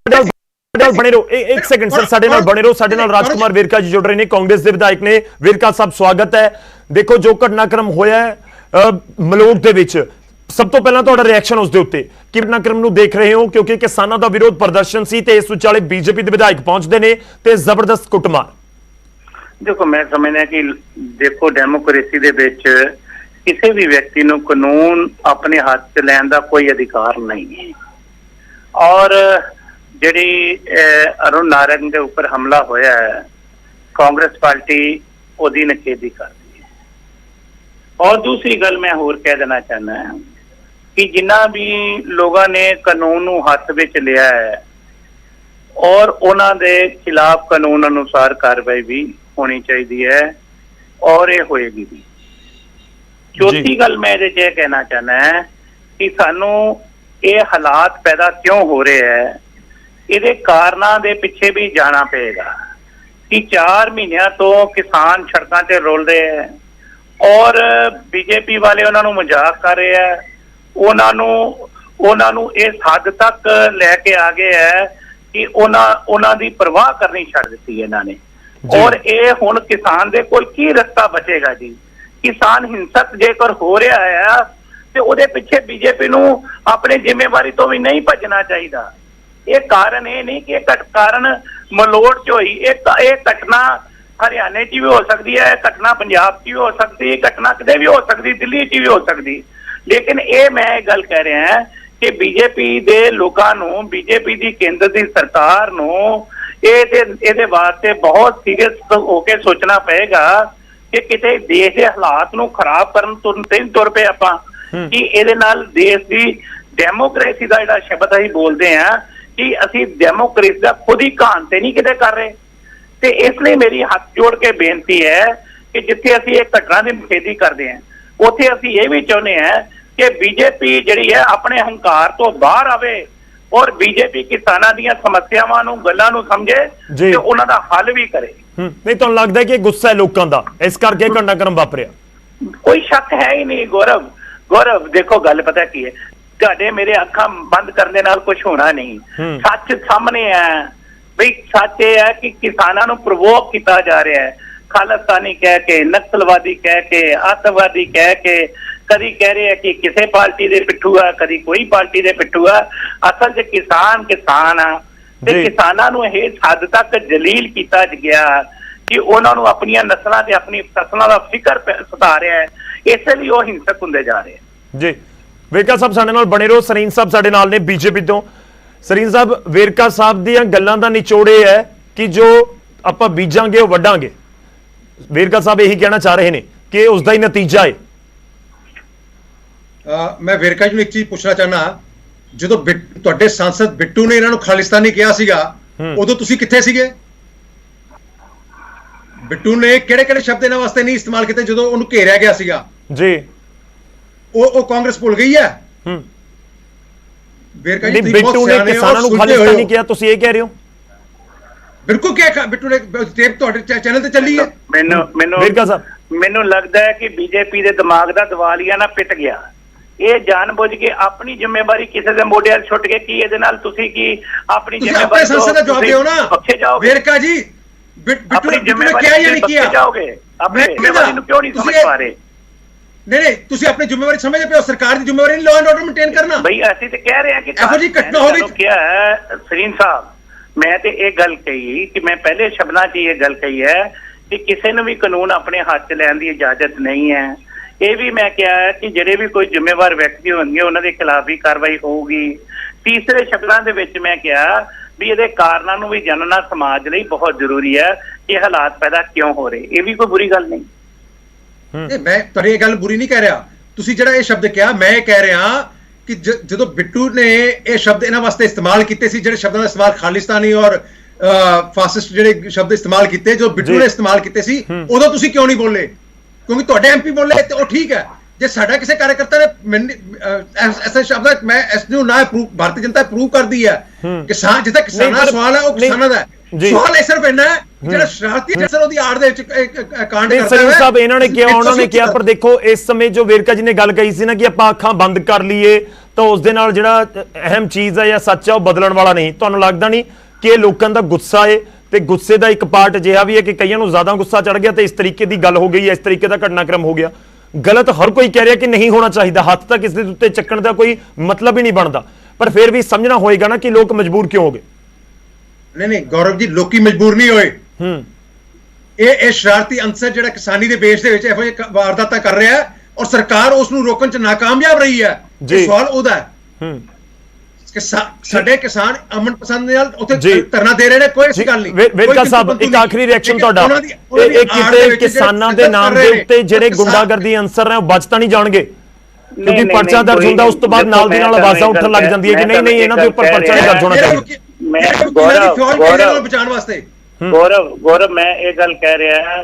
ਨਾਲ ਬਣੇ ਰਹੋ, ਇੱਕ ਸੈਕਿੰਡ ਸਰ, ਸਾਡੇ ਨਾਲ ਬਣੇ ਰਹੋ। ਸਾਡੇ ਨਾਲ ਰਾਜਕੁਮਾਰ ਵੇਰਕਾ ਜੀ ਜੁੜ ਰਹੇ ਨੇ, ਕਾਂਗਰਸ ਦੇ ਵਿਧਾਇਕ ਨੇ। ਵੇਰਕਾ ਸਾਹਿਬ, ਸਵਾਗਤ ਹੈ। ਦੇਖੋ ਜੋ ਘਟਨਾਕ੍ਰਮ ਹੋਇਆ ਹੈ ਮਲੋਟ ਦੇ ਵਿੱਚ, ਸਭ ਤੋਂ ਪਹਿਲਾਂ ਤੁਹਾਡਾ ਰਿਐਕਸ਼ਨ ਉਸ ਦੇ ਉੱਤੇ, ਕਿ ਘਟਨਾਕ੍ਰਮ ਨੂੰ ਦੇਖ ਰਹੇ ਹੋ? ਕਿਉਂਕਿ ਕਿਸਾਨਾਂ ਦਾ ਵਿਰੋਧ ਪ੍ਰਦਰਸ਼ਨ ਸੀ ਤੇ ਇਸ ਵਿਚਾਲੇ ਬੀਜੇਪੀ ਦੇ ਵਿਧਾਇਕ ਪਹੁੰਚਦੇ ਨੇ ਤੇ ਜ਼ਬਰਦਸਤ ਕੁੱਟਮਾਰ। ਦੇਖੋ, ਮੈਂ ਸਮਝਦਾ ਕਿ ਦੇਖੋ ਡੈਮੋਕ੍ਰੇਸੀ ਦੇ ਵਿੱਚ ਕਿਸੇ ਵੀ ਵਿਅਕਤੀ ਨੂੰ ਕਾਨੂੰਨ ਆਪਣੇ ਹੱਥ 'ਚ ਲੈਣ ਦਾ ਕੋਈ ਅਧਿਕਾਰ ਨਹੀਂ ਹੈ। ਔਰ ਜਿਹੜੀ ਅਰੁਣ ਨਾਰੰਗ ਦੇ ਉੱਪਰ ਹਮਲਾ ਹੋਇਆ ਹੈ, ਕਾਂਗਰਸ ਪਾਰਟੀ ਉਹਦੀ ਨਿਖੇਧੀ ਕਰਦੀ ਹੈ। ਔਰ ਦੂਸਰੀ ਗੱਲ ਮੈਂ ਹੋਰ ਕਹਿ ਦੇਣਾ ਚਾਹੁੰਦਾ ਹਾਂ ਕਿ ਜਿਨ੍ਹਾਂ ਵੀ ਲੋਕਾਂ ਨੇ ਕਾਨੂੰਨ ਨੂੰ ਹੱਥ ਵਿੱਚ ਲਿਆ ਹੈ ਔਰ ਉਹਨਾਂ ਦੇ ਖਿਲਾਫ ਕਾਨੂੰਨ ਅਨੁਸਾਰ ਕਾਰਵਾਈ ਵੀ ਹੋਣੀ ਚਾਹੀਦੀ ਹੈ, ਔਰ ਇਹ ਹੋਏਗੀ ਵੀ। ਚੌਥੀ ਗੱਲ ਮੈਂ ਇਹਦੇ 'ਚ ਇਹ ਕਹਿਣਾ ਚਾਹੁੰਦਾ ਹੈ ਕਿ ਸਾਨੂੰ ਇਹ ਹਾਲਾਤ ਪੈਦਾ ਕਿਉਂ ਹੋ ਰਹੇ ਹੈ, ਇਹਦੇ ਕਾਰਨਾਂ ਦੇ ਪਿੱਛੇ ਵੀ ਜਾਣਾ ਪਏਗਾ। ਕਿ 4 ਮਹੀਨਿਆਂ ਤੋਂ ਕਿਸਾਨ ਸੜਕਾਂ ਤੇ ਰੁਲ ਰਹੇ ਹੈ ਔਰ ਬੀਜੇਪੀ ਵਾਲੇ ਉਹਨਾਂ ਨੂੰ ਮਜ਼ਾਕ ਕਰ ਰਹੇ ਹੈ। ਉਹਨਾਂ ਨੂੰ ਇਸ ਹੱਦ ਤੱਕ ਲੈ ਕੇ ਆ ਗਏ ਹੈ ਕਿ ਉਹਨਾਂ ਦੀ ਪਰਵਾਹ ਕਰਨੀ ਛੱਡ ਦਿੱਤੀ ਇਹਨਾਂ ਨੇ। ਔਰ ਇਹ ਹੁਣ ਕਿਸਾਨ ਦੇ ਕੋਲ ਕੀ ਰਸਤਾ ਬਚੇਗਾ ਜੀ? ਕਿਸਾਨ ਹਿੰਸਕ ਜੇਕਰ ਹੋ ਰਿਹਾ ਹੈ ਤੇ ਉਹਦੇ ਪਿੱਛੇ ਬੀਜੇਪੀ ਨੂੰ ਆਪਣੀ ਜ਼ਿੰਮੇਵਾਰੀ ਤੋਂ ਵੀ ਨਹੀਂ ਭੱਜਣਾ ਚਾਹੀਦਾ। ਇਹ ਕਾਰਨ ਇਹ ਨਹੀਂ ਕਿ ਇਹ ਕਾਰਨ ਮਲੋਟ ਚ ਹੋਈ, ਇਹ ਘਟਨਾ ਹਰਿਆਣੇ 'ਚ ਵੀ ਹੋ ਸਕਦੀ ਹੈ, ਘਟਨਾ ਪੰਜਾਬ 'ਚ ਵੀ ਹੋ ਸਕਦੀ, ਘਟਨਾ ਕਿਤੇ ਵੀ ਹੋ ਸਕਦੀ, ਦਿੱਲੀ 'ਚ ਵੀ ਹੋ ਸਕਦੀ। ਲੇਕਿਨ ਇਹ ਮੈਂ ਇਹ ਗੱਲ ਕਹਿ ਰਿਹਾ ਕਿ ਬੀਜੇਪੀ ਦੇ ਲੋਕਾਂ ਨੂੰ, ਬੀਜੇਪੀ ਦੀ ਕੇਂਦਰ ਦੀ ਸਰਕਾਰ ਨੂੰ ਇਹਦੇ ਵਾਸਤੇ ਬਹੁਤ ਸੀਰੀਅਸ ਹੋ ਕੇ ਸੋਚਣਾ ਪਏਗਾ ਕਿ ਕਿਤੇ ਦੇਸ਼ ਦੇ ਹਾਲਾਤ ਨੂੰ ਖਰਾਬ ਕਰਨ ਤੋਂ ਨਹੀਂ ਤੁਰ ਪਏ ਆਪਾਂ, ਕਿ ਇਹਦੇ ਨਾਲ ਦੇਸ਼ ਦੀ ਡੈਮੋਕ੍ਰੇਸੀ ਦਾ ਜਿਹੜਾ ਸ਼ਬਦ ਅਸੀਂ ਬੋਲਦੇ ਹਾਂ ਕਿ ਅਸੀਂ ਡੈਮੋਕ੍ਰੇਸੀ ਦਾ ਖੁਦ ਹੀ ਘਾਣ ਤੇ ਨਹੀਂ ਕਿਤੇ ਕਰ ਰਹੇ। ਤੇ ਇਸ ਲਈ ਮੇਰੀ ਹੱਥ ਜੋੜ ਕੇ ਬੇਨਤੀ ਹੈ ਕਿ ਜਿੱਥੇ ਅਸੀਂ ਇਹ ਘਟਨਾ ਦੀ ਨਿਖੇਧੀ ਕਰਦੇ ਹਾਂ, ਉੱਥੇ ਅਸੀਂ ਇਹ ਵੀ ਚਾਹੁੰਦੇ ਹਾਂ ਕਿ ਬੀਜੇਪੀ ਜਿਹੜੀ ਹੈ ਆਪਣੇ ਹੰਕਾਰ ਤੋਂ ਬਾਹਰ ਆਵੇ ਔਰ ਬੀਜੇਪੀ ਕਿਸਾਨਾਂ ਦੀਆਂ ਸਮੱਸਿਆਵਾਂ ਨੂੰ, ਗੱਲਾਂ ਨੂੰ ਸਮਝੇ ਤੇ ਉਹਨਾਂ ਦਾ ਹੱਲ ਵੀ ਕਰੇ। ਨਹੀਂ, ਤੁਹਾਨੂੰ ਲੱਗਦਾ ਕਿ ਗੁੱਸਾ ਹੈ ਲੋਕਾਂ ਦਾ, ਇਸ ਕਰਕੇ ਘਟਨਾਕ੍ਰਮ ਵਾਪਰਿਆ? ਕੋਈ ਸ਼ੱਕ ਹੈ ਹੀ ਨਹੀਂ ਗੌਰਵ ਦੇਖੋ ਗੱਲ ਪਤਾ ਕੀ ਹੈ, ਤੁਹਾਡੇ ਮੇਰੇ ਅੱਖਾਂ ਬੰਦ ਕਰਨ ਦੇ ਨਾਲ ਕੁਝ ਹੋਣਾ ਨਹੀਂ। ਸੱਚ ਸਾਹਮਣੇ ਹੈ ਬਈ, ਸੱਚ ਇਹ ਹੈ ਕਿ ਕਿਸਾਨਾਂ ਨੂੰ ਪ੍ਰਵੋਕ ਕੀਤਾ ਜਾ ਰਿਹਾ ਹੈ, ਖਾਲਿਸਤਾਨੀ ਕਹਿ ਕੇ, ਨਕਸਲਵਾਦੀ ਕਹਿ ਕੇ, ਅੱਤਵਾਦੀ ਕਹਿ ਕੇ, ਕਦੀ ਕਹਿ ਰਹੇ ਆ ਕਿ ਕਿਸੇ ਪਾਰਟੀ ਦੇ ਪਿੱਠੂ ਆ, ਕਦੀ ਕੋਈ ਪਾਰਟੀ ਦੇ ਪਿੱਠੂ ਆ। ਅਸਲ 'ਚ ਕਿਸਾਨ ਆ ਤੇ ਕਿਸਾਨਾਂ ਨੂੰ ਇਹ ਹੱਦ ਤੱਕ ਜਲੀਲ ਕੀਤਾ ਗਿਆ ਕਿ ਉਹਨਾਂ ਨੂੰ ਆਪਣੀਆਂ ਨਸਲਾਂ ਤੇ ਆਪਣੀ ਫਸਲਾਂ ਦਾ ਫਿਕਰ ਸਤਾ ਰਿਹਾ ਹੈ, ਇਸੇ ਲਈ ਉਹ ਹਿੰਸਕ ਹੁੰਦੇ ਜਾ ਰਹੇ ਆ। ਜੀ ਵੇਰਕਾ ਸਾਹਿਬ ਸਾਡੇ ਨਾਲ ਬਣੇ ਰਹੋ। ਸਰੀਨ ਸਾਹਿਬ ਸਾਡੇ ਨਾਲ ਨੇ ਬੀਜੇਪੀ ਤੋਂ। ਸਰੀਨ ਸਾਹਿਬ, ਵੇਰਕਾ ਸਾਹਿਬ ਦੀਆਂ ਗੱਲਾਂ ਦਾ ਨਿਚੋੜ ਇਹ ਹੈ ਕਿ ਜੋ ਆਪਾਂ ਬੀਜਾਂਗੇ ਉਹ ਵੱਢਾਂਗੇ। ਵੇਰਕਾ ਸਾਹਿਬ ਇਹੀ ਕਹਿਣਾ ਚਾਹ ਰਹੇ ਨੇ ਕਿ ਉਸ ਦਾ ਹੀ ਨਤੀਜਾ ਹੈ। ਮੈਂ ਵੇਰਕਾ ਜੀ ਨੂੰ ਇੱਕ ਚੀਜ਼ ਪੁੱਛਣਾ ਚਾਹਨਾ, ਜਦੋਂ ਤੁਹਾਡੇ ਸੰਸਦ ਬਿੱਟੂ ਨੇ ਇਹਨਾਂ ਨੂੰ ਖਾਲਿਸਤਾਨੀ ਕਿਹਾ ਸੀਗਾ, ਉਦੋਂ ਤੁਸੀਂ ਕਿੱਥੇ ਸੀਗੇ? ਬਿੱਟੂ ਨੇ ਕਿਹੜੇ ਸ਼ਬਦ ਇਹਨਾਂ ਵਾਸਤੇ ਨਹੀਂ ਇਸਤੇਮਾਲ ਕੀਤੇ ਜਦੋਂ ਉਹਨੂੰ ਘੇਰਿਆ ਗਿਆ ਸੀਗਾ? ਜੀ ਉਹ ਕਾਂਗਰਸ ਭੁੱਲ ਗਈ ਹੈ। ਵੇਰਕਾ ਜੀ, ਬਿੱਟੂ ਨੇ ਕਿਸਾਨਾਂ ਨੂੰ ਖਾਲਿਸਤਾਨੀ ਕਿਹਾ, ਤੁਸੀਂ ਇਹ ਕਹਿ ਰਹੇ ਹੋ? ਬਿਲਕੁਲ ਕਿਹਾ ਬਿੱਟੂ ਨੇ, ਟੇਪ ਤੁਹਾਡੇ ਚੈਨਲ ਤੇ ਚੱਲੀ ਹੈ। ਮੈਨੂੰ ਲੱਗਦਾ ਹੈ ਕਿ ਬੀਜੇਪੀ ਦੇ ਦਿਮਾਗ ਦਾ ਦਿਵਾਲੀਆ ਨਾ ਪਿੱਟ ਗਿਆ। ਇਹ ਜਾਣਬੁੱਝ ਕੇ ਆਪਣੀ ਜ਼ਿੰਮੇਵਾਰੀ ਕਿਸੇ ਦੇ ਮੋਢਿਆਂ 'ਤੇ ਛੁੱਟ ਕੇ ਕੀ ਇਹਦੇ ਨਾਲ ਤੁਸੀਂ ਕੀ ਆਪਣੀ ਜ਼ਿੰਮੇਵਾਰੀ ਸੰਸਦ ਦਾ ਜਵਾਬ ਦਿਓ ਨਾ ਪੱਖੇ ਜਾਓਗੇ? ਵੇਰਕਾ ਜੀ, ਬਿੱਟੂ ਨੇ ਕਿਹਾ ਜਾਂ ਨਹੀਂ ਕਿਹਾ? ਜਾਓਗੇ ਆਪਣੀ ਜ਼ਿੰਮੇਵਾਰੀ ਨੂੰ ਕਿਉਂ ਨਹੀਂ ਸਮਝ ਪਾ ਰਹੇ? ਨਹੀਂ, ਤੁਸੀਂ ਆਪਣੀ ਜ਼ਿੰਮੇਵਾਰੀ ਸਮਝਦੇ ਪਏ ਹੋ, ਸਰਕਾਰ ਦੀ ਜ਼ਿੰਮੇਵਾਰੀ ਨਹੀਂ ਲਾਅ ਐਂਡ ਆਰਡਰ ਮੇਨਟੇਨ ਕਰਨਾ। ਬਈ ਅਸੀਂ ਤੇ ਕਹਿ ਰਹੇ ਹਾਂ ਕਿ ਇਹੋ ਜਿਹੀ ਘਟਨਾ ਹੋ ਗਈ। ਕਿਹਾ ਹੈ ਸਰੀਨ ਸਾਹਿਬ, ਮੈਂ ਤੇ ਇਹ ਗੱਲ ਕਹੀ ਕਿ ਮੈਂ ਪਹਿਲੇ ਸ਼ਬਦਾਂ 'ਚ ਇਹ ਗੱਲ ਕਹੀ ਹੈ ਕਿ ਕਿਸੇ ਨੂੰ ਵੀ ਕਾਨੂੰਨ ਆਪਣੇ ਹੱਥ 'ਚ ਲੈਣ ਦੀ ਇਜਾਜ਼ਤ ਨਹੀਂ ਹੈ। ਇਹ ਵੀ ਮੈਂ ਕਿਹਾ ਹੈ ਕਿ ਜਿਹੜੇ ਵੀ ਕੋਈ ਜ਼ਿੰਮੇਵਾਰ ਵਿਅਕਤੀ ਹੋਣਗੇ ਉਹਨਾਂ ਦੇ ਖਿਲਾਫ ਵੀ ਕਾਰਵਾਈ ਹੋਊਗੀ। ਤੀਸਰੇ ਸ਼ਬਦਾਂ ਦੇ ਵਿੱਚ ਮੈਂ ਕਿਹਾ ਵੀ ਇਹਦੇ ਕਾਰਨਾਂ ਨੂੰ ਵੀ ਜਾਣਨਾ ਸਮਾਜ ਲਈ ਬਹੁਤ ਜ਼ਰੂਰੀ ਹੈ ਕਿ ਹਾਲਾਤ ਪੈਦਾ ਕਿਉਂ ਹੋ ਰਹੇ। ਇਹ ਵੀ ਕੋਈ ਬੁਰੀ ਗੱਲ ਨਹੀਂ। ਮੈਂ ਤੁਹਾਡੀ ਇਹ ਗੱਲ ਬੁਰੀ ਨਹੀਂ ਕਹਿ ਰਿਹਾ, ਤੁਸੀਂ ਜਿਹੜਾ ਇਹ ਸ਼ਬਦ ਕਿਹਾ, ਮੈਂ ਇਹ ਕਹਿ ਰਿਹਾ ਕਿ ਜਦੋਂ ਬਿੱਟੂ ਨੇ ਇਹ ਸ਼ਬਦ ਇਹਨਾਂ ਵਾਸਤੇ ਇਸਤੇਮਾਲ ਕੀਤੇ ਸੀ, ਜਿਹੜੇ ਸ਼ਬਦਾਂ ਦਾ ਇਸਤੇਮਾਲ ਖਾਲਿਸਤਾਨੀ ਔਰ ਫਾਸਿਸਟ ਜਿਹੜੇ ਸ਼ਬਦ ਇਸਤੇਮਾਲ ਕੀਤੇ, ਜੋ ਬਿੱਟੂ ਨੇ ਇਸਤੇਮਾਲ ਕੀਤੇ ਸੀ, ਉਦੋਂ ਤੁਸੀਂ ਕਿਉਂ ਨਹੀਂ ਬੋਲੇ? ਕਿਉਂਕਿ ਤੁਹਾਡੇ ਐਮਪੀ ਬੋਲੇ ਤੇ ਉਹ ਠੀਕ ਹੈ। ਜੇ ਸਾਡਾ ਕਿਸੇ ਕਾਰਜਕਰਤਾ ਨੇ ਐਸੇ ਸ਼ਬਦ, ਮੈਂ ਇਸ ਨੂੰ ਨਾ ਭਾਰਤੀ ਜਨਤਾ ਪ੍ਰੂਵ ਕਰਦੀ ਹੈ, ਕਿਸਾਨ ਜਿੱਦਾਂ ਕਿਸਾਨਾਂ ਦਾ ਸਵਾਲ ਹੈ ਉਹ ਕਿਸਾਨਾਂ ਦਾ ਸਵਾਲ ਸਿਰਫ ਇੰਨਾ ਹੈ ਜਿਹੜਾ ਸ਼ਰਾਰਤੀ ਅਸਰ ਉਹਦੀ ਆੜ ਦੇ ਵਿੱਚ ਕਾਂਡ ਕਰਦਾ ਹੈ। ਸਰੀਨ ਸਾਹਿਬ, ਇਹਨਾਂ ਨੇ ਕਿਹਾ ਪਰ ਦੇਖੋ ਇਸ ਸਮੇਂ ਜੋ ਵੇਰਕਾ ਜੀ ਨੇ ਗੱਲ ਕਹੀ ਸੀ ਨਾ ਕਿ ਆਪਾਂ ਅੱਖਾਂ ਬੰਦ ਕਰ ਲਈਏ ਤਾਂ ਉਸ ਦੇ ਨਾਲ ਜਿਹੜਾ ਅਹਿਮ ਚੀਜ਼ ਹੈ ਜਾਂ ਸੱਚ ਹੈ ਉਹ ਬਦਲਣ ਵਾਲਾ ਨਹੀਂ। ਤੁਹਾਨੂੰ ਲੱਗਦਾ ਨਹੀਂ ਕਿ ਇਹ ਲੋਕਾਂ ਦਾ ਗੁੱਸਾ ਹੈ ਤੇ ਗੁੱਸੇ ਦਾ ਇੱਕ ਪਾਰਟ ਅਜਿਹਾ ਵੀ ਹੈ ਕਿ ਕਈਆਂ ਨੂੰ ਜ਼ਿਆਦਾ ਗੁੱਸਾ ਚੜ ਗਿਆ ਤੇ ਇਸ ਤਰੀਕੇ ਦੀ ਗੱਲ ਹੋ ਗਈ ਹੈ, ਇਸ ਤਰੀਕੇ ਦਾ ਘਟਨਾਕ੍ਰਮ ਹੋ ਗਿਆ। ਗਲਤ ਹਰ ਕੋਈ ਕਹਿ ਰਿਹਾ ਕਿ ਨਹੀਂ ਹੋਣਾ ਚਾਹੀਦਾ, ਹੱਥ ਤੱਕ ਇਸ ਦੇ ਉੱਤੇ ਚੱਕਣ ਦਾ ਕੋਈ ਮਤਲਬ ਹੀ ਨਹੀਂ ਬਣਦਾ, ਪਰ ਫਿਰ ਵੀ ਸਮਝਣਾ ਹੋਏਗਾ ਨਾ ਕਿ ਲੋਕ ਮਜਬੂਰ ਕਿਉਂ ਹੋ ਗਏ। ਨਹੀਂ ਗੌਰਵ ਜੀ, ਲੋਕੀ ਮਜਬੂਰ ਨਹੀਂ ਹੋਏ। ਇਹ ਸ਼ਰਾਰਤੀ ਅੰਸਰ ਜਿਹੜਾ ਕਿਸਾਨੀ ਦੇ ਬੇਸ ਦੇ ਵਿੱਚ ਇਹੋ ਜਿਹੇ ਵਾਰਦਾਤਾਂ ਕਰ ਰਿਹਾ ਹੈ ਔਰ ਸਰਕਾਰ ਉਸ ਨੂੰ ਰੋਕਣ 'ਚ ਨਾਕਾਮਯਾਬ ਰਹੀ ਹੈ। ਇਹ ਸਵਾਲ ਉਹਦਾ ਹੈ ਕਿ ਸਾਡੇ ਕਿਸਾਨ ਅਮਨ ਪਸੰਦ ਨਾਲ ਉੱਥੇ ਧਰਨਾ ਦੇ ਰਹੇ ਨੇ, ਕੋਈ ਐਸੀ ਗੱਲ ਨਹੀਂ। ਵੇਰਕਾ ਸਾਹਿਬ, ਇੱਕ ਆਖਰੀ ਰਿਐਕਸ਼ਨ ਤੁਹਾਡਾ, ਇਹ ਕਿਤੇ ਕਿਸਾਨਾਂ ਦੇ ਨਾਮ ਦੇ ਉੱਤੇ ਜਿਹੜੇ ਗੁੰਡਾਗਰਦੀ ਅੰਸਰ ਨੇ ਉਹ ਬਚ ਤਾਂ ਨਹੀਂ ਜਾਣਗੇ? ਕਿਉਂਕਿ ਪਰਚਾ ਦਰਜ ਹੁੰਦਾ ਉਸ ਤੋਂ ਬਾਅਦ ਨਾਲ ਦੀ ਨਾਲ ਆਵਾਜ਼ਾਂ ਉੱਠਣ ਲੱਗ ਜਾਂਦੀ ਹੈ ਕਿ ਨਹੀਂ ਇਹਨਾਂ ਦੇ ਉੱਪਰ ਪਰਚਾ ਨਹੀਂ ਦਰਜ ਹੋਣਾ ਚਾਹੀਦਾ। ਬਚਾਉਣ ਵਾਸਤੇ ਗੌਰਵ ਮੈਂ ਇਹ ਗੱਲ ਕਹਿ ਰਿਹਾ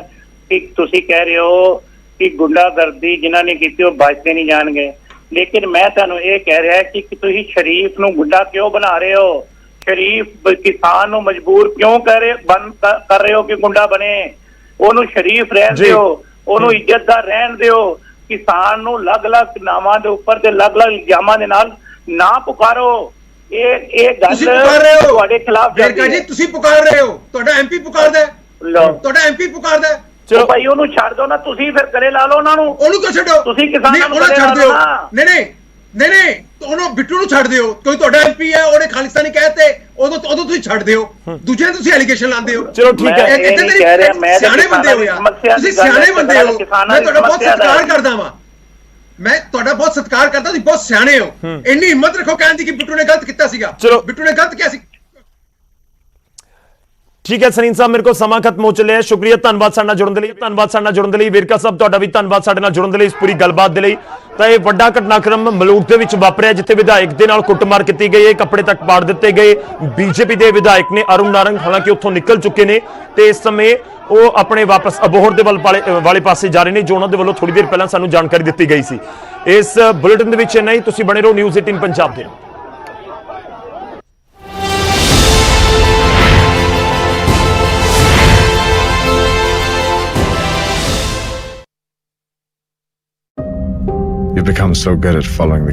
ਕਿ ਤੁਸੀਂ ਕਹਿ ਰਹੇ ਹੋ ਕਿ ਗੁੰਡਾਗਰਦੀ ਜਿਨ੍ਹਾਂ ਨੇ ਕੀਤੀ ਉਹ ਬਚਦੇ ਨਹੀਂ ਜਾਣਗੇ, ਲੇਕਿਨ ਮੈਂ ਤੁਹਾਨੂੰ ਇਹ ਕਹਿ ਰਿਹਾ ਕਿ ਤੁਸੀਂ ਸ਼ਰੀਫ ਨੂੰ ਗੁੰਡਾ ਕਿਉਂ ਬਣਾ ਰਹੇ ਹੋ? ਸ਼ਰੀਫ ਕਿਸਾਨ ਨੂੰ ਮਜਬੂਰ ਕਿਉਂ ਕਰ ਰਹੇ ਹੋ ਕਿ ਗੁੰਡਾ ਬਣੇ? ਉਹਨੂੰ ਸ਼ਰੀਫ ਰਹਿਣ ਦਿਓ, ਉਹਨੂੰ ਇੱਜ਼ਤਦਾਰ ਰਹਿਣ ਦਿਓ। ਕਿਸਾਨ ਨੂੰ ਅਲੱਗ-ਅਲੱਗ ਨਾਵਾਂ ਦੇ ਉੱਪਰ ਤੇ ਅਲੱਗ-ਅਲੱਗ ਇਲਜ਼ਾਮਾਂ ਦੇ ਨਾਲ ਨਾ ਪੁਕਾਰੋ। ਇਹ ਗੱਲ ਤੁਸੀਂ ਪੁਕਾਰ ਰਹੇ ਹੋ ਤੁਹਾਡੇ ਖਿਲਾਫ ਵੇਰਕਾ ਜੀ, ਤੁਸੀਂ ਪੁਕਾਰ ਰਹੇ ਹੋ, ਤੁਹਾਡਾ ਐਮਪੀ ਪੁਕਾਰਦਾ ਹੈ, ਲਓ ਤੁਹਾਡਾ ਐਮਪੀ ਪੁਕਾਰਦਾ ਹੈ। ਚਲੋ ਭਾਈ ਉਹਨੂੰ ਛੱਡ ਦਿਓ ਨਾ, ਤੁਸੀਂ ਫਿਰ ਗਲੇ ਲਾ ਲਓ ਉਹਨਾਂ ਨੂੰ। ਉਹਨੂੰ ਕਿਉਂ ਛੱਡੋ? ਤੁਸੀਂ ਕਿਸਾਨਾਂ ਨਹੀਂ, ਨੂੰ ਉਹਨੂੰ ਗਲੇ ਛੱਡ ਲਾ ਦਿਓ। ਲਓ ਨਾ। ਨਹੀਂ ਉਹਨੂੰ ਬਿੱਟੂ ਨੂੰ ਛੱਡ ਦਿਓ। ਕੋਈ ਤੁਹਾਡਾ ਐਮਪੀ ਹੈ, ਉਹਨੇ ਖਾਲਿਸਤਾਨੀ ਕਹਿਤੇ, ਉਦੋਂ ਤੁਸੀਂ ਛੱਡ ਦਿਓ। ਦੂਜਿਆਂ ਨੂੰ ਤੁਸੀਂ ਐਲੀਗੇਸ਼ਨ ਲਾਉਂਦੇ ਹੋ। ਚਲੋ ਠੀਕ ਹੈ। ਇਹ ਨਹੀਂ ਕਹਿ ਰਿਹਾ, ਮੈਂ ਤਾਂ ਸਿਆਣੇ ਬੰਦੇ ਹੋ ਯਾਰ, ਤੁਸੀਂ ਸਿਆਣੇ ਬੰਦੇ ਹੋ। ਮੈਂ ਤੁਹਾਡਾ ਬਹੁਤ ਸਤਿਕਾਰ ਕਰਦਾ ਵਾਂ, ਮੈਂ ਤੁਹਾਡਾ ਬਹੁਤ ਸਤਿਕਾਰ ਕਰਦਾ, ਤੁਸੀਂ ਬਹੁਤ ਸਿਆਣੇ ਹੋ। ਇੰਨੀ ਹਿੰਮਤ ਰੱਖੋ ਕਹਿਣ ਦੀ ਕਿ ਬਿੱਟੂ ਨੇ ਗਲਤ ਕੀਤਾ ਸੀਗਾ। ਚਲੋ। ਬਿੱਟੂ ਨੇ ਗਲਤ ਕਿਹਾ ਸੀ। ਠੀਕ ਹੈ ਸਨੀਨ ਸਾਹਿਬ, ਮੇਰੇ ਕੋਲ ਸਮਾਂ ਖਤਮ ਹੋ ਚੱਲਿਆ। ਸ਼ੁਕਰੀਆ, ਧੰਨਵਾਦ ਸਾਡੇ ਨਾਲ ਜੁੜਨ ਦੇ ਲਈ। ਵੇਰਕਾ ਸਾਹਿਬ ਤੁਹਾਡਾ ਵੀ ਧੰਨਵਾਦ ਸਾਡੇ ਨਾਲ ਜੁੜਨ ਦੇ ਲਈ, ਇਸ ਪੂਰੀ ਗੱਲਬਾਤ ਦੇ ਲਈ। ਤਾਂ ਇਹ ਵੱਡਾ ਘਟਨਾਕ੍ਰਮ ਮਲੂਕ ਦੇ ਵਿੱਚ ਵਾਪਰਿਆ, ਜਿੱਥੇ ਵਿਧਾਇਕ ਦੇ ਨਾਲ ਕੁੱਟਮਾਰ ਕੀਤੀ ਗਈ ਹੈ, ਕੱਪੜੇ ਤੱਕ ਪਾੜ ਦਿੱਤੇ ਗਏ। ਬੀਜੇਪੀ ਦੇ ਵਿਧਾਇਕ ਨੇ ਅਰੁਣ ਨਾਰੰਗ, ਹਾਲਾਂਕਿ ਉੱਥੋਂ ਨਿਕਲ ਚੁੱਕੇ ਨੇ ਤੇ ਇਸ ਸਮੇਂ ਉਹ ਆਪਣੇ ਵਾਪਸ ਅਬੋਹਰ ਦੇ ਵਾਲੇ ਪਾਸੇ ਜਾ ਰਹੇ ਨੇ, ਜੋ ਉਹਨਾਂ ਦੇ ਵੱਲੋਂ ਥੋੜੀ ਦੇਰ ਪਹਿਲਾਂ ਸਾਨੂੰ ਜਾਣਕਾਰੀ ਦਿੱਤੀ ਗਈ ਸੀ। ਇਸ ਬੁਲੇਟਿਨ ਦੇ ਵਿੱਚ ਇੰਨਾ ਹੀ। ਤੁਸੀਂ ਬਣੇ ਰਹੋ ਨਿਊਜ਼ 18 ਪੰਜਾਬ ਦੇ। You've become so good at following the